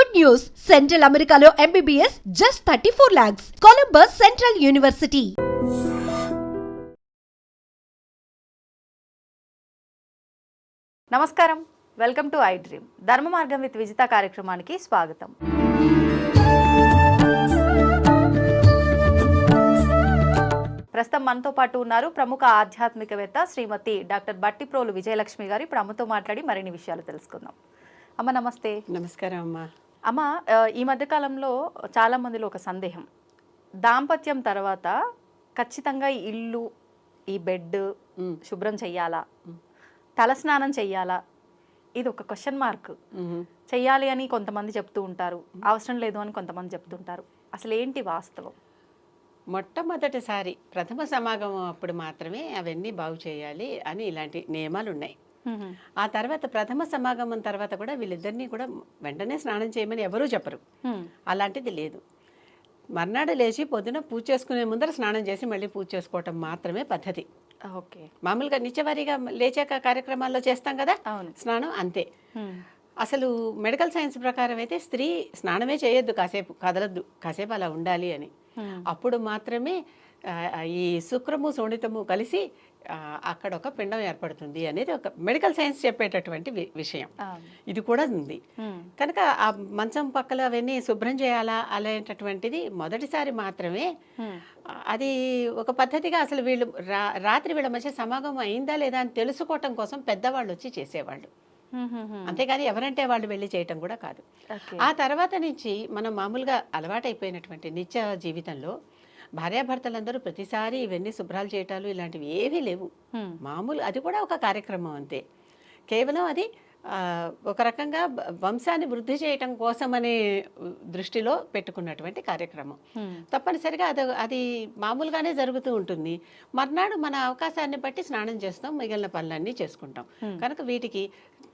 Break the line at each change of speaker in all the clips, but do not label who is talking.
Good news! Central Americano MBBS just 34 lakhs. Columbus Central University.
నమస్కారం, welcome to I dream. ధర్మ మార్గం with Vijitha కార్యక్రమానికి స్వాగతం. ప్రస్తుతం మనతో పాటు ఉన్నారు ప్రముఖ ఆధ్యాత్మికవేత్త శ్రీమతి డాక్టర్ బట్టిప్రోలు విజయలక్ష్మి గారు. ఇప్పుడు అమ్మతో మాట్లాడి మరిన్ని విషయాలు తెలుసుకుందాం. అమ్మ నమస్తే.
నమస్కారం అమ్మ.
అమ్మ, ఈ మధ్యకాలంలో చాలా మందిలో ఒక సందేహం, దాంపత్యం తర్వాత ఖచ్చితంగా ఈ ఇల్లు, ఈ బెడ్ శుభ్రం చెయ్యాలా, తలస్నానం చెయ్యాలా, ఇది ఒక క్వశ్చన్ మార్క్. చెయ్యాలి అని కొంతమంది చెప్తూ ఉంటారు, అవసరం లేదు అని కొంతమంది చెప్తుంటారు. అసలు ఏంటి వాస్తవం?
మొట్టమొదటిసారి ప్రథమ సమాగమం అప్పుడు మాత్రమే అవన్నీ బాగు చేయాలి అని ఇలాంటి నియమాలు ఉన్నాయి. ఆ తర్వాత ప్రథమ సమాగమం తర్వాత కూడా వీళ్ళిద్దరినీ కూడా వెంటనే స్నానం చేయమని ఎవరూ చెప్పరు. అలాంటిది లేదు. మర్నాడు లేచి పొద్దున పూజ చేసుకునే ముందర స్నానం చేసి మళ్ళీ పూజ చేసుకోవటం మాత్రమే పద్ధతి.
ఓకే.
మామూలుగా నిత్యవారీగా లేచాక కార్యక్రమాల్లో చేస్తాం కదా స్నానం, అంతే. అసలు మెడికల్ సైన్స్ ప్రకారం అయితే స్త్రీ స్నానమే చేయొద్దు, కాసేపు కదలద్దు, కాసేపు అలా ఉండాలి అని. అప్పుడు మాత్రమే ఈ శుక్రము శోణితము కలిసి అక్కడ ఒక పిండం ఏర్పడుతుంది అనేది ఒక మెడికల్ సైన్స్ చెప్పేటటువంటి విషయం. ఇది కూడా ఉంది. కనుక ఆ మంచం పక్కల అవన్నీ శుభ్రం చేయాలా అనేటటువంటిది మొదటిసారి మాత్రమే. అది ఒక పద్ధతిగా అసలు వీళ్ళు రాత్రి వీళ్ళ మధ్య సమాగమం అయిందా లేదా అని తెలుసుకోవటం కోసం పెద్దవాళ్ళు వచ్చి చేసేవాళ్ళు, అంతేగాని ఎవరంటే వాళ్ళు వెళ్ళి చేయటం కూడా కాదు. ఆ తర్వాత నుంచి మనం మామూలుగా అలవాటైపోయినటువంటి నిత్య జీవితంలో భార్యాభర్తలందరూ ప్రతిసారి ఇవన్నీ శుభ్రాలు చేయటాలు ఇలాంటివి ఏవీ లేవు. మామూలు అది కూడా ఒక కార్యక్రమం అంతే. కేవలం అది ఒక రకంగా వంశాన్ని వృద్ధి చేయటం కోసం అనే దృష్టిలో పెట్టుకున్నటువంటి కార్యక్రమం. తప్పనిసరిగా అది మామూలుగానే జరుగుతూ ఉంటుంది. మర్నాడు మన అవకాశాన్ని బట్టి స్నానం చేస్తాం, మిగిలిన పనులన్నీ చేసుకుంటాం. కనుక వీటికి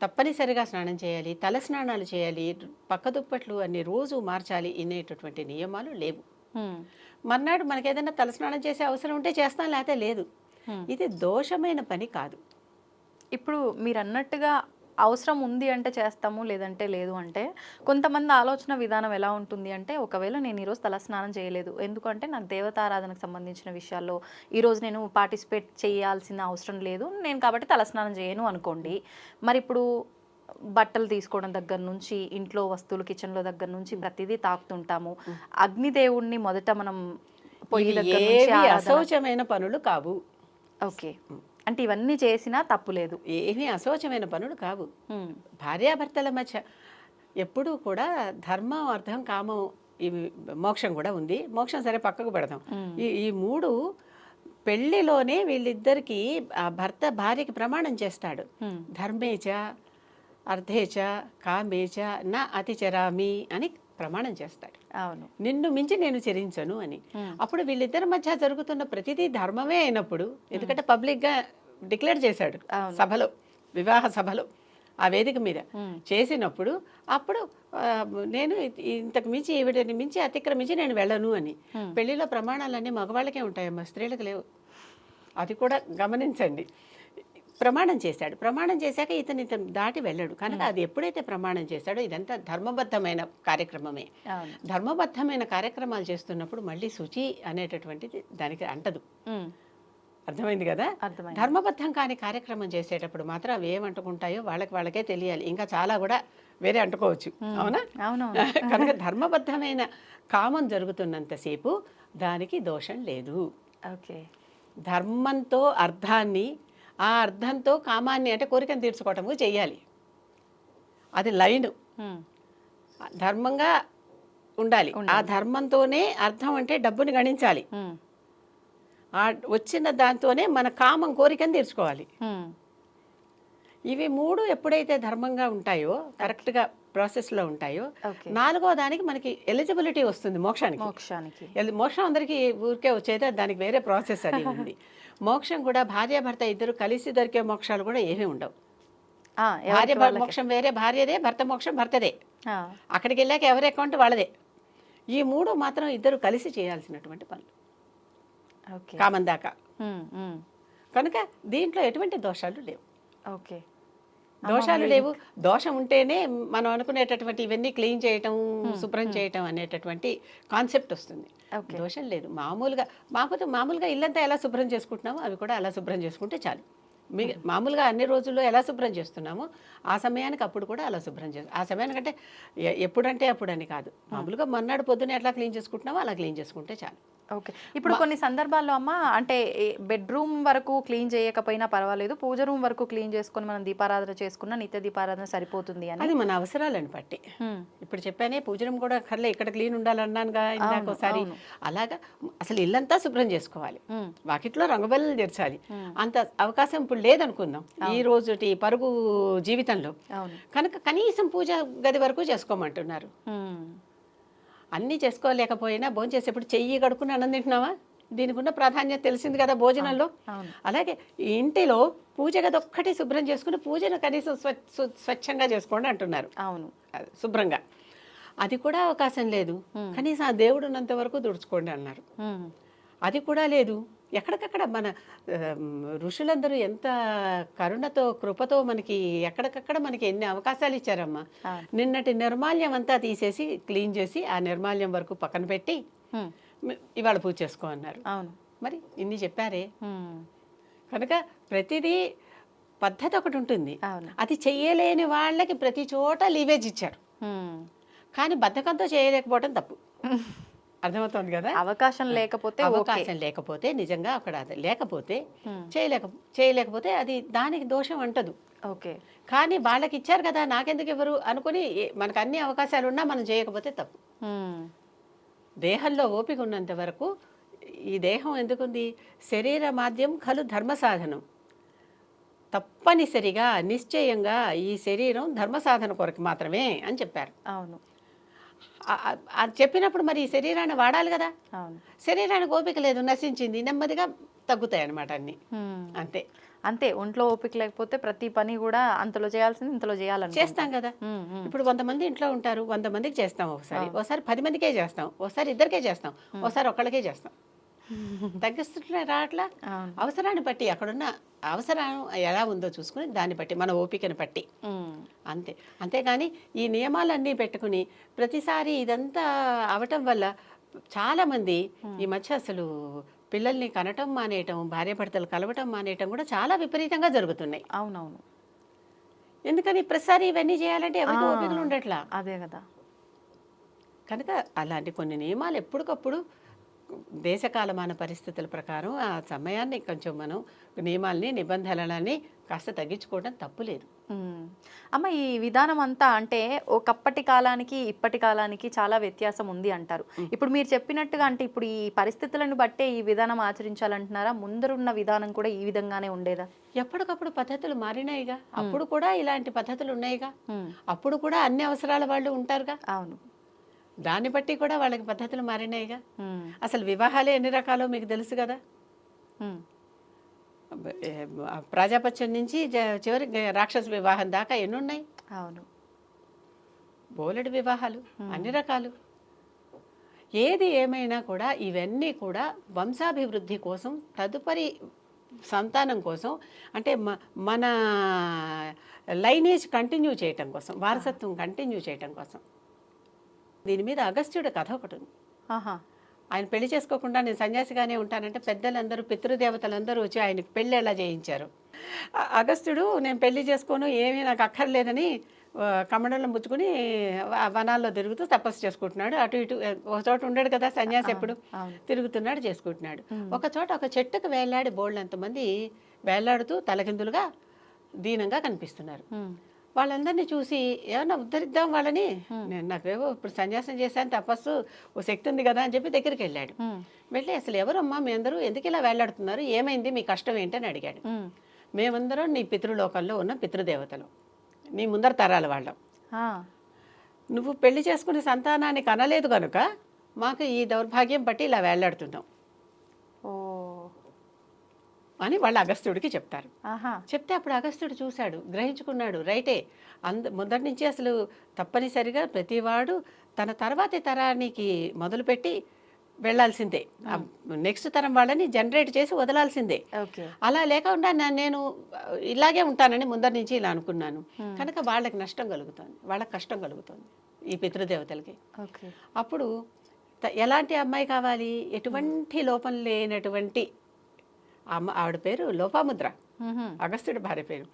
తప్పనిసరిగా స్నానం చేయాలి, తల స్నానాలు చేయాలి, పక్క దుప్పట్లు అన్ని రోజు మార్చాలి అనేటటువంటి నియమాలు లేవు. మర్నాడు మనకేదైనా తలస్నానం చేసే అవసరం ఉంటే చేస్తాం, లేకపోతే లేదు. ఇది దోషమైన పని కాదు.
ఇప్పుడు మీరు అన్నట్టుగా అవసరం ఉంది అంటే చేస్తాము, లేదంటే లేదు అంటే కొంతమంది ఆలోచన విధానం ఎలా ఉంటుంది అంటే, ఒకవేళ నేను ఈరోజు తలస్నానం చేయలేదు, ఎందుకంటే నాకు దేవతారాధనకు సంబంధించిన విషయాల్లో ఈరోజు నేను పార్టిసిపేట్ చేయాల్సిన అవసరం లేదు, నేను కాబట్టి తలస్నానం చేయను అనుకోండి. మరి ఇప్పుడు బట్టలు తీసుకోవడం దగ్గర నుంచి, ఇంట్లో వస్తువులు కిచెన్లో దగ్గర నుంచి ప్రతిదీ తాకుతుంటాము. అగ్నిదేవుణ్ణి మొదట మనం పొయ్యి దగ్గర నుంచి
అశౌచమైన పనులు కావు.
ఓకే. అంటే ఇవన్నీ చేసినా తప్పు లేదు,
ఏమీ అశౌచమైన పనులు కావు. భార్యాభర్తల మధ్య ఎప్పుడూ కూడా ధర్మం, అర్థం, కామం, ఇవి మోక్షం కూడా ఉంది. మోక్షం సరే పక్కకు పెడదాం. ఈ మూడు పెళ్లిలోనే వీళ్ళిద్దరికి ఆ భర్త భార్యకి ప్రమాణం చేస్తాడు. ధర్మేచ అర్థేచ కామేచ నా అతిచరామి అని ప్రమాణం చేస్తాడు.
అవును,
నిన్ను మించి నేను చెరించను అని. అప్పుడు వీళ్ళిద్దరి మధ్య జరుగుతున్న ప్రతిదీ ధర్మమే అయినప్పుడు, ఎందుకంటే పబ్లిక్గా డిక్లేర్ చేశాడు సభలో, వివాహ సభలో, ఆ వేదిక మీద చేసినప్పుడు, అప్పుడు నేను ఇంతకు మించి ఈవిడని మించి అతిక్రమించి నేను వెళ్ళను అని. పెళ్లిలో ప్రమాణాలన్నీ మగవాళ్ళకే ఉంటాయమ్మా, స్త్రీలకు లేవు. అది కూడా గమనించండి. ప్రమాణం చేశాడు. ప్రమాణం చేశాక ఇతను దాటి వెళ్ళాడు. కనుక అది ఎప్పుడైతే ప్రమాణం చేశాడో ఇదంతా ధర్మబద్ధమైన కార్యక్రమమే. ధర్మబద్ధమైన కార్యక్రమాలు చేస్తున్నప్పుడు మళ్ళీ శుచి అనేటటువంటిది దానికి అంటదు. అర్థమైంది కదా? ధర్మబద్ధం కాని కార్యక్రమం చేసేటప్పుడు మాత్రం అవి ఏమంటుకుంటాయో వాళ్ళకే తెలియాలి. ఇంకా చాలా కూడా వేరే అంటుకోవచ్చు. అవునా? కనుక ధర్మబద్ధమైన కామం జరుగుతున్నంతసేపు దానికి దోషం లేదు.
ఓకే.
ధర్మంతో అర్థాన్ని, ఆ అర్థంతో కామాన్ని అంటే కోరికను తీర్చుకోవటము చెయ్యాలి. అది లైను. ధర్మంగా ఉండాలి. ఆ ధర్మంతోనే అర్థం అంటే డబ్బుని గణించాలి. ఆ వచ్చిన దాంతోనే మన కామం, కోరికను తీర్చుకోవాలి. ఇవి మూడు ఎప్పుడైతే ధర్మంగా ఉంటాయో, కరెక్ట్గా ప్రాసెస్లో ఉంటాయో, నాలుగో దానికి మనకి ఎలిజిబిలిటీ వస్తుంది మోక్షానికి. మోక్షం అందరికీ ఊరికే వచ్చేది, దానికి వేరే ప్రాసెస్ అది ఉంది. మోక్షం కూడా భార్యాభర్త ఇద్దరు కలిసి దొరికే మోక్షాలు కూడా ఏమీ ఉండవు. భార్య మోక్షం వేరే భార్యదే, భర్త మోక్షం భర్తదే. అక్కడికి వెళ్ళాక ఎవరి అకౌంట్ వాళ్ళదే. ఈ మూడు మాత్రం ఇద్దరు కలిసి చేయాల్సినటువంటి పనులు కామం దాకా. కనుక దీంట్లో ఎటువంటి దోషాలు లేవు.
ఓకే.
దోషాలు లేవు. దోషం ఉంటేనే మనం అనుకునేటటువంటి ఇవన్నీ క్లీన్ చేయటం, శుభ్రం చేయటం అనేటటువంటి కాన్సెప్ట్ వస్తుంది. దోషం లేదు. మామూలుగా ఇల్లంతా ఎలా శుభ్రం చేసుకుంటున్నామో అవి కూడా అలా శుభ్రం చేసుకుంటే చాలు. మామూలుగా అన్ని రోజుల్లో ఎలా శుభ్రం చేస్తున్నామో ఆ సమయానికి అప్పుడు కూడా అలా శుభ్రం చేస్తాం. ఆ సమయానికంటే ఎప్పుడంటే అప్పుడు అని కాదు. మామూలుగా మర్నాడు పొద్దున ఎట్లా క్లీన్ చేసుకుంటున్నామో అలా క్లీన్ చేసుకుంటే చాలు.
ఓకే. ఇప్పుడు కొన్ని సందర్భాల్లో అమ్మ అంటే బెడ్రూమ్ వరకు క్లీన్ చేయకపోయినా పర్వాలేదు, పూజ రూమ్ వరకు క్లీన్ చేసుకొని మనం దీపారాధన చేసుకున్న నిత్య దీపారాధన సరిపోతుంది అని.
అది మన అవసరాలను బట్టి. ఇప్పుడు చెప్పానే పూజ రూమ్ కూడా కర్లే ఇక్కడ క్లీన్ ఉండాలన్నానుగా ఇందాకోసారి. అలాగా అసలు ఇల్లంతా శుభ్రం చేసుకోవాలి, వాకిట్లో రంగుబల్లలు తెరచాలి. అంత అవకాశం ఇప్పుడు లేదనుకుందాం ఈ రోజుటి పరుగు జీవితంలో. కనుక కనీసం పూజ గది వరకు చేసుకోమంటున్నారు. అన్నీ చేసుకోలేకపోయినా భోజనం చేసేప్పుడు చెయ్యి కడుక్కుని అన్నం తింటున్నావా? దీనికి ఉన్న ప్రాధాన్యత తెలిసింది కదా భోజనంలో. అలాగే ఇంటిలో పూజ గది ఒక్కటి శుభ్రం చేసుకుని పూజను కనీసం స్వచ్ఛంగా చేసుకోండి అంటున్నారు. అవును, శుభ్రంగా. అది కూడా అవకాశం లేదు. కనీసం ఆ దేవుడు ఉన్నంత వరకు తుడుచుకోండి అన్నారు. అది కూడా లేదు. ఎక్కడికక్కడ మన ఋషులందరూ ఎంత కరుణతో కృపతో మనకి ఎక్కడికక్కడ మనకి ఎన్ని అవకాశాలు ఇచ్చారమ్మా. నిన్నటి నిర్మాల్యం అంతా తీసేసి క్లీన్ చేసి ఆ నిర్మాల్యం వరకు పక్కన పెట్టి ఇవాళ పూజ చేసుకో అన్నారు. అవును, మరి ఇన్ని చెప్పారే. కనుక ప్రతిదీ పద్ధతి ఒకటి ఉంటుంది. అది చెయ్యలేని వాళ్ళకి ప్రతి చోట లీవేజ్ ఇచ్చారు. కానీ బద్ధకంతో చేయలేకపోవడం తప్పు. అర్థమవుతుంది కదా. అవకాశం లేకపోతే నిజంగా అక్కడ అది లేకపోతే చేయలేకపోతే అది దానికి దోషం అంటదు. ఓకే. కానీ వాళ్ళకి ఇచ్చారు కదా నాకెందుకు ఎవరు అనుకుని మనకు అన్ని అవకాశాలు ఉన్నా మనం చేయకపోతే తప్పు. దేహంలో ఓపిక ఉన్నంత వరకు ఈ దేహం ఎందుకుంది? శరీర మాధ్యం ఖలు ధర్మ సాధనం. తప్పనిసరిగా నిశ్చయంగా ఈ శరీరం ధర్మ సాధన కొరకు మాత్రమే అని చెప్పారు. అవును, అది చెప్పినప్పుడు మరి ఈ శరీరాన్ని వాడాలి కదా. శరీరానికి ఓపిక లేదు, నశించింది, నెమ్మదిగా తగ్గుతాయి అన్నమాట అన్ని. అంతే
అంతే. ఒంట్లో ఓపిక లేకపోతే ప్రతి పని కూడా అంతలో చేయాల్సింది ఇంతలో చేయాలని
చేస్తాం కదా. ఇప్పుడు 100 మంది ఇంట్లో ఉంటారు, 100 మందికి చేస్తాం. ఒకసారి 10 మందికే చేస్తాం, ఒకసారి 2కే చేస్తాం, ఒకసారి ఒక్కళ్ళకే చేస్తాం. తగ్గిస్తుంటే రావట్లా. అవసరాన్ని బట్టి అక్కడున్న అవసరం ఎలా ఉందో చూసుకుని దాన్ని బట్టి మన ఓపికను బట్టి అంతే. అంతేగాని ఈ నియమాలన్నీ పెట్టుకుని ప్రతిసారి ఇదంతా అవటం వల్ల చాలామంది ఈ మధ్య అసలు పిల్లల్ని కనటం మానేయటం, భార్యాభర్తలు కలవటం మానేయటం కూడా చాలా విపరీతంగా జరుగుతున్నాయి.
అవునవును.
ఎందుకని ప్రతిసారి ఇవన్నీ చేయాలంటే ఎవరికి ఓపికలు ఉండట్లా.
అదే కదా.
కనుక అలాంటి కొన్ని నియమాలు ఎప్పటికప్పుడు దేశకాలమాన పరిస్థితుల ప్రకారం ఆ సమయాన్ని కొంచెం మనం నియమాలని నిబంధనలని కాస్త తగ్గించుకోవడం తప్పులేదు.
అమ్మ, ఈ విధానం అంతా అంటే ఒకప్పటి కాలానికి ఇప్పటి కాలానికి చాలా వ్యత్యాసం ఉంది అంటారు. ఇప్పుడు మీరు చెప్పినట్టుగా అంటే ఇప్పుడు ఈ పరిస్థితులను బట్టే ఈ విధానం ఆచరించాలంటున్నారా? ముందరున్న విధానం కూడా ఈ విధంగానే ఉండేదా?
ఎప్పటికప్పుడు పద్ధతులు మారినాయిగా. అప్పుడు కూడా ఇలాంటి పద్ధతులు ఉన్నాయిగా. అప్పుడు కూడా అన్ని అవసరాల వాళ్ళు ఉంటారుగా.
అవును,
దాన్ని బట్టి కూడా వాళ్ళకి పద్ధతులు మారినాయిగా. అసలు వివాహాలే ఎన్ని రకాలో మీకు తెలుసు కదా. ప్రజాపత్యం నుంచి చివరి రాక్షస వివాహం దాకా ఎన్నున్నాయి.
అవును,
బోలెడు వివాహాలు, అన్ని రకాలు. ఏది ఏమైనా కూడా ఇవన్నీ కూడా వంశాభివృద్ధి కోసం, తదుపరి సంతానం కోసం, అంటే మన లైనేజ్ కంటిన్యూ చేయటం కోసం, వారసత్వం కంటిన్యూ చేయటం కోసం. దీని మీద అగస్త్యుడు కథ ఒకటి ఉంది. ఆయన పెళ్లి చేసుకోకుండా నేను సన్యాసిగానే ఉంటానంటే పెద్దలందరూ, పితృదేవతలందరూ వచ్చి ఆయనకు పెళ్ళి ఎలా చేయించారు. అగస్త్యుడు నేను పెళ్లి చేసుకోను, ఏమీ నాకు అక్కర్లేదని కమండలం పుచ్చుకుని వనాల్లో తిరుగుతూ తపస్సు చేసుకుంటున్నాడు. అటు ఇటు ఒక చోట ఉండడు కదా సన్యాసి, ఎప్పుడు తిరుగుతున్నాడు, చేసుకుంటున్నాడు. ఒక చోట ఒక చెట్టుకు వేలాడి బోళ్ళంతమంది వేలాడుతూ తలకిందులుగా దీనంగా కనిపిస్తున్నారు. వాళ్ళందరినీ చూసి ఏమన్నా ఉద్ధరిద్దాం వాళ్ళని, నేను నాకేవో ఇప్పుడు సన్యాసం చేశాను, తపస్సు ఓ శక్తి ఉంది కదా అని చెప్పి దగ్గరికి వెళ్ళాడు. వెళ్ళి అసలు ఎవరమ్మా మీ అందరూ ఎందుకు ఇలా వేలాడుతున్నారు, ఏమైంది, మీ కష్టం ఏంటని అడిగాడు. మేమందరం నీ పితృలోకంలో ఉన్న పితృదేవతలు, నీ ముందర తరాల వాళ్ళం. నువ్వు పెళ్లి చేసుకునే సంతానాన్ని కనలేదు కనుక మాకు ఈ దౌర్భాగ్యం బట్టి ఇలా వేలాడుతున్నాం అని వాళ్ళు అగస్త్యుడికి చెప్తారు. చెప్తే అప్పుడు అగస్త్యుడు చూశాడు, గ్రహించుకున్నాడు. రైటే, మొదటి నుంచి అసలు తప్పనిసరిగా ప్రతివాడు తన తర్వాతి తరానికి మొదలుపెట్టి వెళ్ళాల్సిందే. నెక్స్ట్ తరం వాళ్ళని జనరేట్ చేసి వదలాల్సిందే.
ఓకే.
అలా లేకుండా నేను ఇలాగే ఉంటానని ముందర నుంచి ఇలా అనుకున్నాను కనుక వాళ్ళకి నష్టం కలుగుతుంది, వాళ్ళకి కష్టం కలుగుతుంది ఈ పితృదేవతలకి.
ఓకే.
అప్పుడు ఎలాంటి అమ్మాయి కావాలి, ఎటువంటి లోపం లేనటువంటి ఆవిడ పేరు లోపాముద్ర, అగస్త్యుడి భార్య పేరు.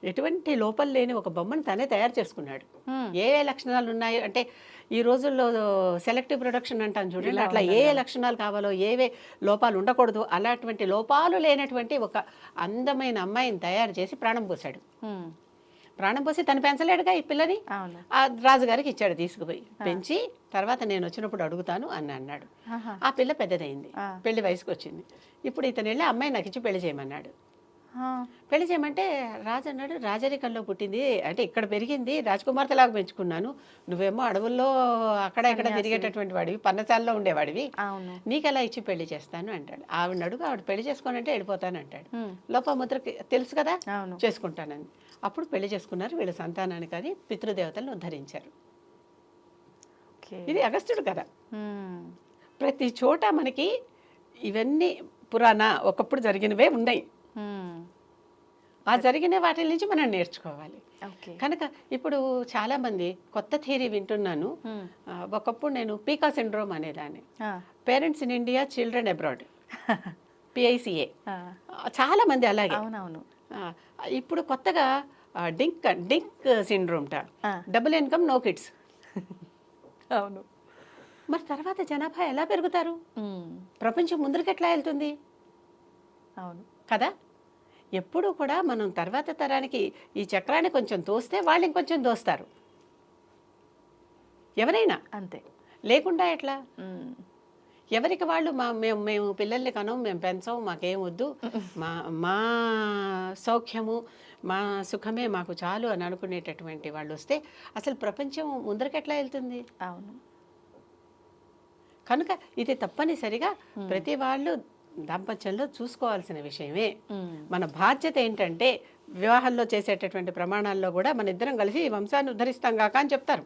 ఎటువంటి లోపం లేని ఒక బొమ్మను తనే తయారు చేసుకున్నాడు. ఏ ఏ లక్షణాలు ఉన్నాయో అంటే ఈ రోజుల్లో సెలెక్టివ్ ప్రొడక్షన్ అంటాను చూడండి, అట్లా ఏ ఏ లక్షణాలు కావాలో, ఏవే లోపాలు ఉండకూడదు, అలాంటి లోపాలు లేనటువంటి ఒక అందమైన అమ్మాయిని తయారు చేసి ప్రాణం పోసాడు. ప్రాణం పోసి తను పెంచలేడుగా ఈ పిల్లని, ఆ రాజుగారికి ఇచ్చాడు తీసుకుపోయి. పెంచి తర్వాత నేను వచ్చినప్పుడు అడుగుతాను అని అన్నాడు. ఆ పిల్ల పెద్దదైంది, పెళ్లి వయసుకు వచ్చింది. ఇప్పుడు ఇతను వెళ్ళి అమ్మాయి నాకు ఇచ్చి పెళ్లి చేయమన్నాడు. పెళ్లి చేయమంటే రాజు అన్నాడు, రాజరికంలో పుట్టింది అంటే ఇక్కడ పెరిగింది, రాజకుమార్తెలాగా పెంచుకున్నాను, నువ్వేమో అడవుల్లో అక్కడ ఇక్కడ తిరిగేటటువంటి వాడివి, పన్నశాలలో ఉండేవాడివి, నీకెలా ఇచ్చి పెళ్లి చేస్తాను అంటాడు. ఆవిడ అడుగు, ఆవిడ పెళ్లి చేసుకోనంటే వెళ్ళిపోతాను అంటాడు. లోపముద్రకి తెలుసు కదా చేసుకుంటానని. అప్పుడు పెళ్లి చేసుకున్నారు. వీళ్ళ సంతానాన్ని కానీ పితృదేవతలను ఉద్ధరించారు. ఇది అగస్త్యుడు కదా. ప్రతి చోట మనకి ఇవన్నీ పురాణ ఒకప్పుడు జరిగినవే ఉన్నాయి. ఆ జరిగిన వాటి నుంచి మనం నేర్చుకోవాలి. కనుక ఇప్పుడు చాలా మంది కొత్త థియరీ వింటున్నాను. ఒకప్పుడు నేను పీకా సిండ్రోమ్ అనేదాన్ని, parents in India children abroad, PICA. చాలా మంది అలాగే. ఇప్పుడు కొత్తగా డింక్ సిండ్రోమ్ట, డబుల్ ఇన్కమ్ నో కిడ్స్.
అవును.
మరి తర్వాత జనాభా ఎలా పెరుగుతారు, ప్రపంచం ముందరికి ఎట్లా వెళ్తుంది?
అవును
కదా. ఎప్పుడు కూడా మనం తర్వాత తరానికి ఈ చక్రాన్ని కొంచెం తోస్తే వాళ్ళు ఇంకొంచెం దోస్తారు, ఎవరైనా
అంతే.
లేకుండా ఎట్లా? ఎవరికి వాళ్ళు మేము పిల్లల్ని కనం, మేము పెంచం, మాకేం వద్దు, మా సౌఖ్యము మా సుఖమే మాకు చాలు అని అనుకునేటటువంటి వాళ్ళు వస్తే అసలు ప్రపంచం ముందరికి ఎట్లా వెళ్తుంది?
అవును.
కనుక ఇది తప్పనిసరిగా ప్రతి వాళ్ళు దాంపత్యంలో చూసుకోవాల్సిన విషయమే. మన బాధ్యత ఏంటంటే వివాహంలో చేసేటటువంటి ప్రమాణాల్లో కూడా మన ఇద్దరం కలిసి ఈ వంశాన్ని ఉద్ధరిస్తాం కాక అని చెప్తారు.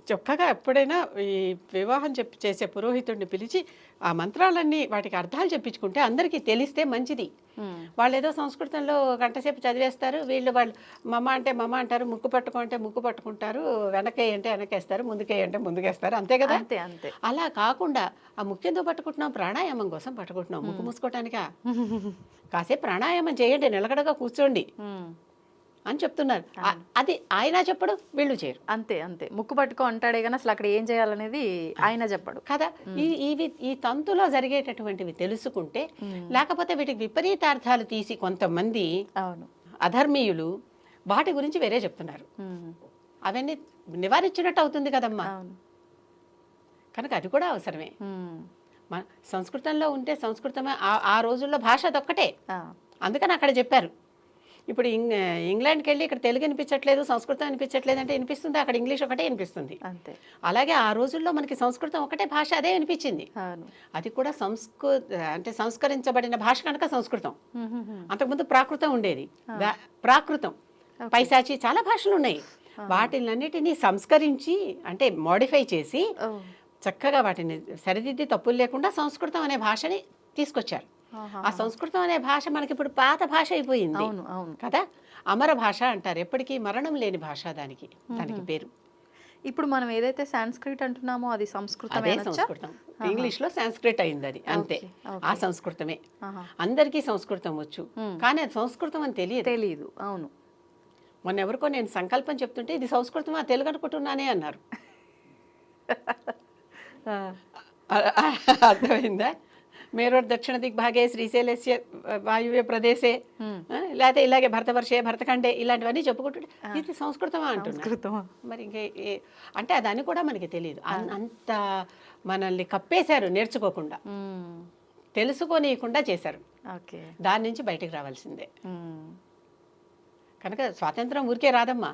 చక్కగా ఎప్పుడైనా ఈ వివాహం చేసే పురోహితుడిని పిలిచి ఆ మంత్రాలన్నీ వాటికి అర్థాలు చెప్పించుకుంటే అందరికీ తెలిస్తే మంచిది. వాళ్ళు ఏదో సంస్కృతంలో గంటసేపు చదివేస్తారు, వాళ్ళు మమ్మ అంటే మమ్మ అంటారు, ముక్కు పట్టుకో అంటే ముక్కు పట్టుకుంటారు, వెనకేయి అంటే వెనకేస్తారు, ముందుకేయి అంటే ముందుకేస్తారు, అంతే కదా.
అంతే.
అలా కాకుండా ఆ ముఖ్యంతో పట్టుకుంటున్నాం, ప్రాణాయామం కోసం పట్టుకుంటున్నాం, ముక్కు మూసుకోవటానికా? కాసేపు ప్రాణాయామం చేయండి, నిలకడగా కూర్చోండి అని చెప్తున్నారు. అది ఆయన చెప్పడు, వీళ్ళు చేయరు.
అంతే. ముక్కు పట్టుకో అంటాడే కానీ అసలు అక్కడ ఏం చేయాలనేది ఆయన చెప్పడు
కదా. ఈ తంతులో జరిగేటటువంటివి తెలుసుకుంటే, లేకపోతే వీటికి విపరీతార్థాలు తీసి కొంతమంది అధర్మీయులు వాటి గురించి వేరే చెప్తున్నారు. అవన్నీ నివారించినట్టు అవుతుంది కదమ్మా. కనుక అది కూడా అవసరమే. మన సంస్కృతంలో ఉంటే సంస్కృతమే, ఆ రోజుల్లో భాష అదొక్కటే, అందుకని అక్కడ చెప్పారు. ఇప్పుడు ఇంగ్లాండ్కి వెళ్ళి ఇక్కడ తెలుగు వినిపించట్లేదు, సంస్కృతం వినిపించట్లేదు అంటే వినిపిస్తుంది, అక్కడ ఇంగ్లీష్ ఒకటే వినిపిస్తుంది.
అంతే.
అలాగే ఆ రోజుల్లో మనకి సంస్కృతం ఒకటే భాష, అదే వినిపించింది. అది కూడా సంస్కరించబడిన భాష కనుక సంస్కృతం. అంతకుముందు ప్రాకృతం ఉండేది, ప్రాకృతం, పైశాచి, చాలా భాషలు ఉన్నాయి. వాటిలన్నిటినీ సంస్కరించి అంటే మోడిఫై చేసి చక్కగా వాటిని సరిదిద్ది తప్పులు లేకుండా సంస్కృతం అనే భాషని తీసుకొచ్చారు. ఆ సంస్కృతం అనే భాష మనకి ఇప్పుడు పాత భాష అయిపోయింది కదా. అమర భాష అంటారు, ఎప్పటికీ మరణం లేని భాష దానికి పేరు.
ఇప్పుడు మనం ఏదైతే సాంస్క్రిట్ అంటున్నామో అది సంస్కృతం,
ఇంగ్లీష్ లో సాంస్క్రిట్ అయింది, అది అంతే. ఆ సంస్కృతమే. అందరికీ సంస్కృతం వచ్చు, కానీ అది సంస్కృతం అని తెలియదు.
అవును.
మొన్న ఎవరికో నేను సంకల్పం చెప్తుంటే ఇది సంస్కృతం తెలుగు అనుకుంటున్నానే అన్నారు. అర్థమైందా? మేరోర్ దక్షిణ దిగ్భాగే శ్రీశైలస్య వాయువ్య ప్రదేశే, లేకపోతే ఇలాగే భరతవర్షే భరతఖండే, ఇలాంటివన్నీ చెప్పుకుంటుంటే ఇది సంస్కృతమా అంటున్నా. మరి ఇంకే అంటే దాన్ని కూడా మనకి తెలియదు. అంత మనల్ని కప్పేశారు, నేర్చుకోకుండా, తెలుసుకోనియకుండా చేశారు. దాని నుంచి బయటకు రావాల్సిందే. కనుక స్వాతంత్రం ఊరికే రాదమ్మా,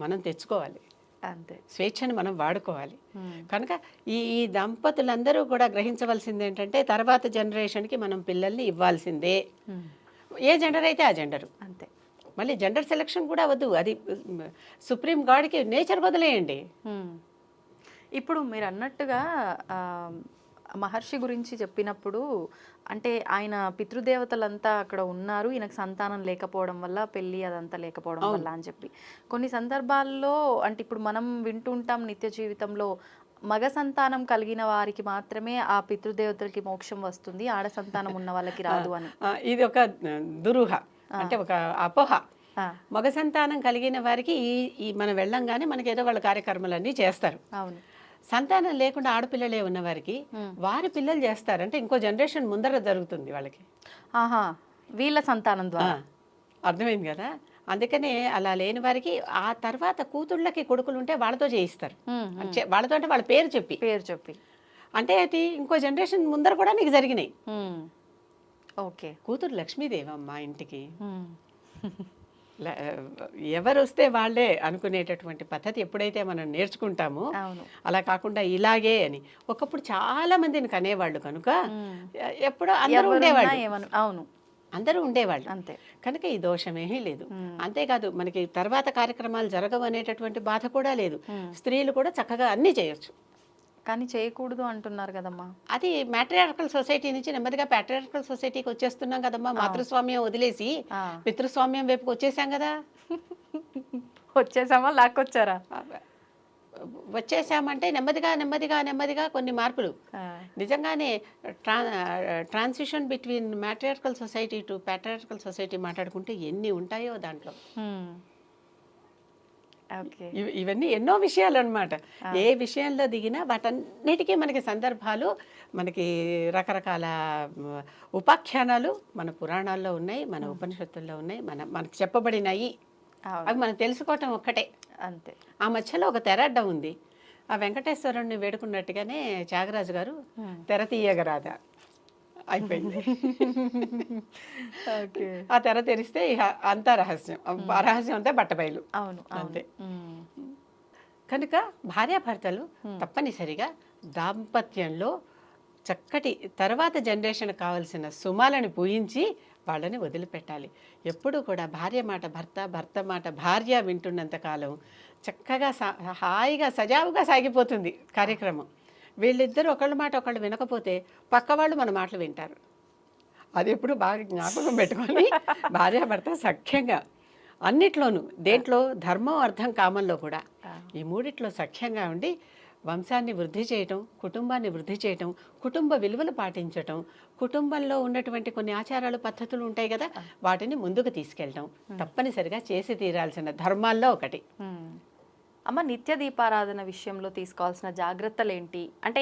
మనం తెచ్చుకోవాలి,
అంతే.
స్వేచ్ఛను మనం వాడుకోవాలి. కనుక ఈ దంపతులందరూ కూడా గ్రహించవలసింది ఏంటంటే తర్వాత జనరేషన్కి మనం పిల్లల్ని ఇవ్వాల్సిందే. ఏ జెండర్ అయితే ఆ జెండరు,
అంతే.
మళ్ళీ జెండర్ సెలక్షన్ కూడా వద్దు, అది సుప్రీం గాడ్కి నేచర్ వదిలేయండి.
ఇప్పుడు మీరు అన్నట్టుగా ఆ, మహర్షి గురించి చెప్పినప్పుడు అంటే ఆయన పితృదేవతలంతా అక్కడ ఉన్నారు, ఈయనకు సంతానం లేకపోవడం వల్ల పెళ్ళి అదంతా లేకపోవడం వల్ల అని చెప్పి కొన్ని సందర్భాల్లో అంటే ఇప్పుడు మనం వింటుంటాం నిత్య జీవితంలో మగ సంతానం కలిగిన వారికి మాత్రమే ఆ పితృదేవతలకి మోక్షం వస్తుంది, ఆడ సంతానం ఉన్న వాళ్ళకి రాదు అని.
ఇది ఒక దురూహ, అంటే ఒక అపోహ.
ఆ,
మగ సంతానం కలిగిన వారికి ఈ మనం వెళ్ళంగానే మనకి ఏదో వాళ్ళ కార్యక్రమాలన్నీ చేస్తారు.
అవును.
సంతానం లేకుండా ఆడపిల్లలే ఉన్న వారికి వారి పిల్లలు చేస్తారు, అంటే ఇంకో జనరేషన్ ముందర జరుగుతుంది వాళ్ళకి.
ఆహా, వీళ్ళ సంతానం ద్వారా.
అర్థమైంది కదా. అందుకనే అలా లేని వారికి ఆ తర్వాత కూతుళ్ళకి కొడుకులు ఉంటే వాళ్ళతో చేయిస్తారు. వాళ్ళతో అంటే వాళ్ళ పేరు చెప్పి అంటే అది ఇంకో జనరేషన్ ముందర కూడా నీకు జరిగినాయి.
ఓకే.
కూతురు లక్ష్మీదేవమ్మ ఇంటికి ఎవరు వస్తే వాళ్ళే అనుకునేటటువంటి పద్ధతి ఎప్పుడైతే మనం నేర్చుకుంటామో, అలా కాకుండా ఇలాగే అని ఒకప్పుడు చాలా మందిని కనేవాళ్ళు కనుక ఎప్పుడో అందరూ ఉండేవాళ్ళు.
అవును,
అందరూ ఉండేవాళ్ళు
అంతే.
కనుక ఈ దోషమేమీ లేదు. అంతేకాదు మనకి తర్వాత కార్యక్రమాలు జరగవు అనేటటువంటి బాధ కూడా లేదు. స్త్రీలు కూడా చక్కగా అన్నీ చేయొచ్చు.
కానీ చేయకూడదు అంటున్నారు కదమ్మా.
అది మ్యాట్రియార్కల్ సొసైటీ నుంచి నెమ్మదిగా ప్యాట్రియార్కల్ సొసైటీకి వచ్చేస్తున్నాం కదమ్మా. మాతృస్వామ్యం వదిలేసి పితృస్వామ్యం వైపుకి వచ్చేసాం కదా.
వచ్చేసామా, లాక్కొచ్చారా?
వచ్చేసామంటే నెమ్మదిగా కొన్ని మార్పులు. నిజంగానే transition between matriarchal society to patriarchal society మాట్లాడుకుంటే ఎన్ని ఉంటాయో దాంట్లో. ఇవన్నీ ఎన్నో విషయాలు అన్నమాట. ఏ విషయంలో దిగినా వాటన్నిటికీ మనకి సందర్భాలు, మనకి రకరకాల ఉపాఖ్యానాలు మన పురాణాల్లో ఉన్నాయి, మన ఉపనిషత్తుల్లో ఉన్నాయి, మనకు చెప్పబడినాయి. అవి మనం తెలుసుకోవటం ఒక్కటే
అంతే.
ఆ మధ్యలో ఒక తెర అడ్డం ఉంది. ఆ వెంకటేశ్వరుణ్ణి వేడుకున్నట్టుగానే త్యాగరాజు గారు తెర తీయగరాదా అయిపోయింది. ఆ తెర తెరిస్తే అంతా రహస్యం, ఆ రహస్యం అంతా బట్టబయలు.
అవును,
అంతే. కనుక భార్యాభర్తలు తప్పనిసరిగా దాంపత్యంలో చక్కటి తర్వాత జనరేషన్ కావాల్సిన సుమాలను పూయించి వాళ్ళని వదిలిపెట్టాలి. ఎప్పుడూ కూడా భార్య మాట భర్త, భర్త మాట భార్య వింటున్నంతకాలం చక్కగా హాయిగా సజావుగా సాగిపోతుంది కార్యక్రమం. వీళ్ళిద్దరూ ఒకళ్ళ మాట ఒకళ్ళు వినకపోతే పక్క వాళ్ళు మన మాటలు వింటారు. అది ఎప్పుడు బాగా జ్ఞాపకం పెట్టుకొని భార్యాభర్త సఖ్యంగా అన్నిట్లోనూ, దేంట్లో ధర్మం అర్థం కామంలో కూడా ఈ మూడిట్లో సఖ్యంగా ఉండి వంశాన్ని వృద్ధి చేయటం, కుటుంబాన్ని వృద్ధి చేయటం, కుటుంబ విలువలు పాటించటం, కుటుంబంలో ఉన్నటువంటి కొన్ని ఆచారాలు పద్ధతులు ఉంటాయి కదా, వాటిని ముందుకు తీసుకెళ్ళటం తప్పనిసరిగా చేసి తీరాల్సిన ధర్మాల్లో ఒకటి.
అమ్మ, నిత్య దీపారాధన విషయంలో తీసుకోవాల్సిన జాగ్రత్తలు ఏంటి? అంటే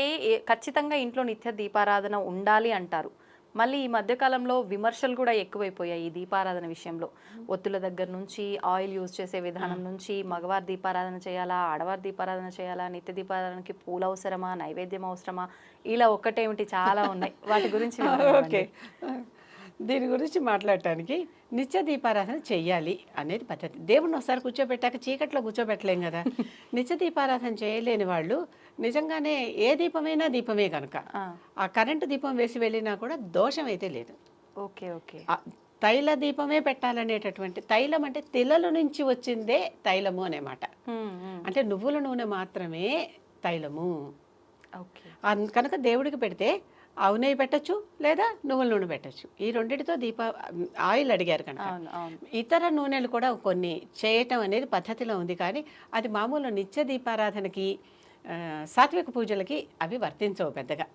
ఖచ్చితంగా ఇంట్లో నిత్య దీపారాధన ఉండాలి అంటారు. మళ్ళీ ఈ మధ్యకాలంలో విమర్శలు కూడా ఎక్కువైపోయాయి ఈ దీపారాధన విషయంలో. ఒత్తుల దగ్గర నుంచి, ఆయిల్ యూజ్ చేసే విధానం నుంచి, మగవారి దీపారాధన చేయాలా, ఆడవారి దీపారాధన చేయాలా, నిత్య దీపారాధనకి పూలు అవసరమా, నైవేద్యం అవసరమా, ఇలా ఒక్కటేమిటి చాలా ఉన్నాయి. వాటి గురించి
ఓకే, దీని గురించి మాట్లాడటానికి నిత్య దీపారాధన చెయ్యాలి అనేది పద్ధతి. దేవుడిని ఒకసారి కూర్చోబెట్టాక చీకట్లో కూర్చోబెట్టలేం కదా. నిత్య దీపారాధన చేయలేని వాళ్ళు నిజంగానే ఏ దీపమైనా దీపమే కనుక ఆ కరెంటు దీపం వేసి వెళ్ళినా కూడా దోషం అయితే లేదు.
Okay okay.
తైల దీపమే పెట్టాలనేటటువంటి, తైలం అంటే తిలల నుంచి వచ్చిందే తైలము అనేమాట. అంటే నువ్వుల నూనె మాత్రమే తైలము.
ఓకే.
కనుక దేవుడికి పెడితే ఆవు నెయ్యి పెట్టచ్చు, లేదా నువ్వుల నూనె పెట్టచ్చు. ఈ రెండిటితో ఆయిల్ అడిగారు కనుక. ఇతర నూనెలు కూడా కొన్ని చేయటం అనేది పద్ధతిలో ఉంది, కానీ అది మామూలు నిత్య దీపారాధనకి, సాత్విక పూజలకి అవి వర్తించవు పెద్దగా.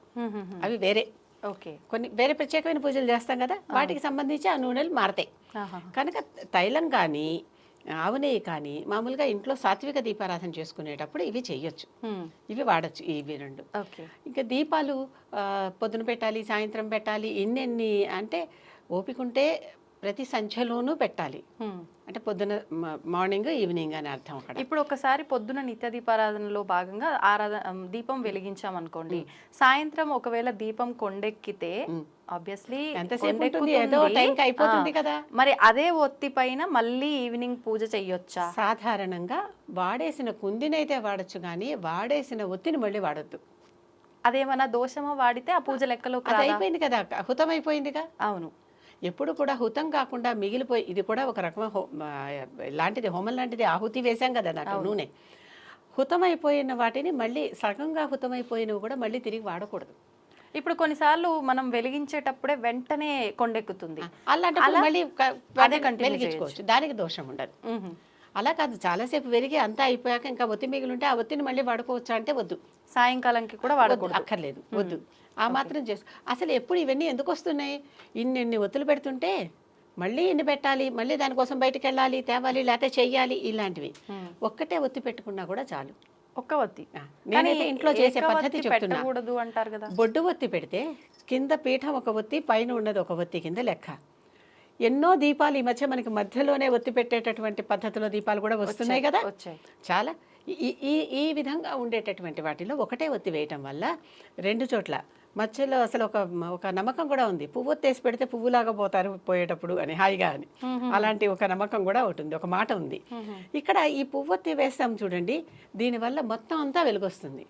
అవి వేరే.
ఓకే.
కొన్ని వేరే ప్రత్యేకమైన పూజలు చేస్తాం కదా, వాటికి సంబంధించి ఆ నూనెలు మారతాయి. కనుక తైలం కానీ ఆవు నెయ్యి కానీ మామూలుగా ఇంట్లో సాత్విక దీపారాధన చేసుకునేటప్పుడు ఇవి చెయ్యొచ్చు, ఇవి వాడచ్చు, ఇవి రెండు. ఇంకా దీపాలు పొద్దున పెట్టాలి, సాయంత్రం పెట్టాలి, ఇన్నెన్ని అంటే ఓపిక ఉంటే ప్రతి సంధ్యలోనూ పెట్టాలి. అంటే పొద్దున, మార్నింగ్, ఈవినింగ్ అని అర్థం. అక్కడ
ఇప్పుడు ఒకసారి పొద్దున నిత్య దీపారాధనలో భాగంగా దీపం వెలిగించామనుకోండి, సాయంత్రం ఒకవేళ దీపం కొండెక్కితే ఆబ్వియస్లీ
అయిపోతుంది కదా.
మరి అదే ఒత్తి పైన మళ్ళీ ఈవినింగ్ పూజ చెయ్యొచ్చా?
సాధారణంగా వాడేసిన కుందినైతే వాడచ్చు, కానీ వాడేసిన ఒత్తిని మళ్ళీ వాడొద్దు.
అదేమన్నా దోషమా? వాడితే ఆ పూజ లెక్కలో
అయిపోయింది కదా, హుతం అయిపోయిందిగా.
అవును.
ఎప్పుడు కూడా హుతం కాకుండా మిగిలిపోయి, ఇది కూడా ఒక రకమైన లాంటిది, హోమం లాంటిది, ఆహుతి వేసాం కదా దాంట్లో నూనె. హుతమైపోయిన వాటిని మళ్ళీ సగంగా హుతమైపోయినవి కూడా మళ్ళీ తిరిగి వాడకూడదు.
ఇప్పుడు కొన్నిసార్లు మనం వెలిగించేటప్పుడే వెంటనే కొండెక్కుతుంది.
అలాంటప్పుడు మళ్ళీ
అదే continue
వెలిగించుకోవచ్చు, దానికి దోషం ఉండదు. అలా కాదు, చాలాసేపు వెలిగి అంతా అయిపోయాక ఇంకా ఒత్తి మిగిలి ఉంటే ఆ ఒత్తిని మళ్ళీ వాడుకోవచ్చా అంటే వద్దు.
సాయంకాలంకి కూడా వాడకూడదు,
అక్కర్లేదు, వద్దు. ఆ మాత్రం చేసు. అసలు ఎప్పుడు ఇవన్నీ ఎందుకు వస్తున్నాయి? ఇన్ని ఒత్తులు పెడుతుంటే మళ్ళీ ఇన్ని పెట్టాలి, మళ్ళీ దానికోసం బయటకు వెళ్ళాలి, తేవాలి, లేకపోతే చెయ్యాలి, ఇలాంటివి. ఒక్కటే ఒత్తి పెట్టుకున్నా కూడా చాలు.
ఒక్క ఒత్తి.
నేనైతే ఇంట్లో చేసే పద్ధతి చెప్తున్నా.
పెట్టకూడదు అంటారు కదా.
బొడ్డు ఒత్తి పెడితే కింద పీఠం ఒక ఒత్తి, పైన ఉన్నది ఒక ఒత్తి కింద లెక్క. ఎన్నో దీపాలు ఈ మధ్య మనకి మధ్యలోనే ఒత్తి పెట్టేటటువంటి పద్ధతిలో దీపాలు కూడా వస్తున్నాయి కదా. చాలా ఈ విధంగా ఉండేటటువంటి వాటిలో ఒకటే ఒత్తి వేయటం వల్ల రెండు చోట్ల మధ్యలో అసలు ఒక నమ్మకం కూడా ఉంది, పువ్వు ఒత్తేసి పెడితే పువ్వులాగా పోతారు పోయేటప్పుడు అని, హాయిగా అని. అలాంటి ఒక నమ్మకం కూడా ఉంటుంది, ఒక మాట ఉంది. ఇక్కడ ఈ పువ్వొత్తి వేస్తాం చూడండి, దీనివల్ల మొత్తం అంతా వెలుగొస్తుంది.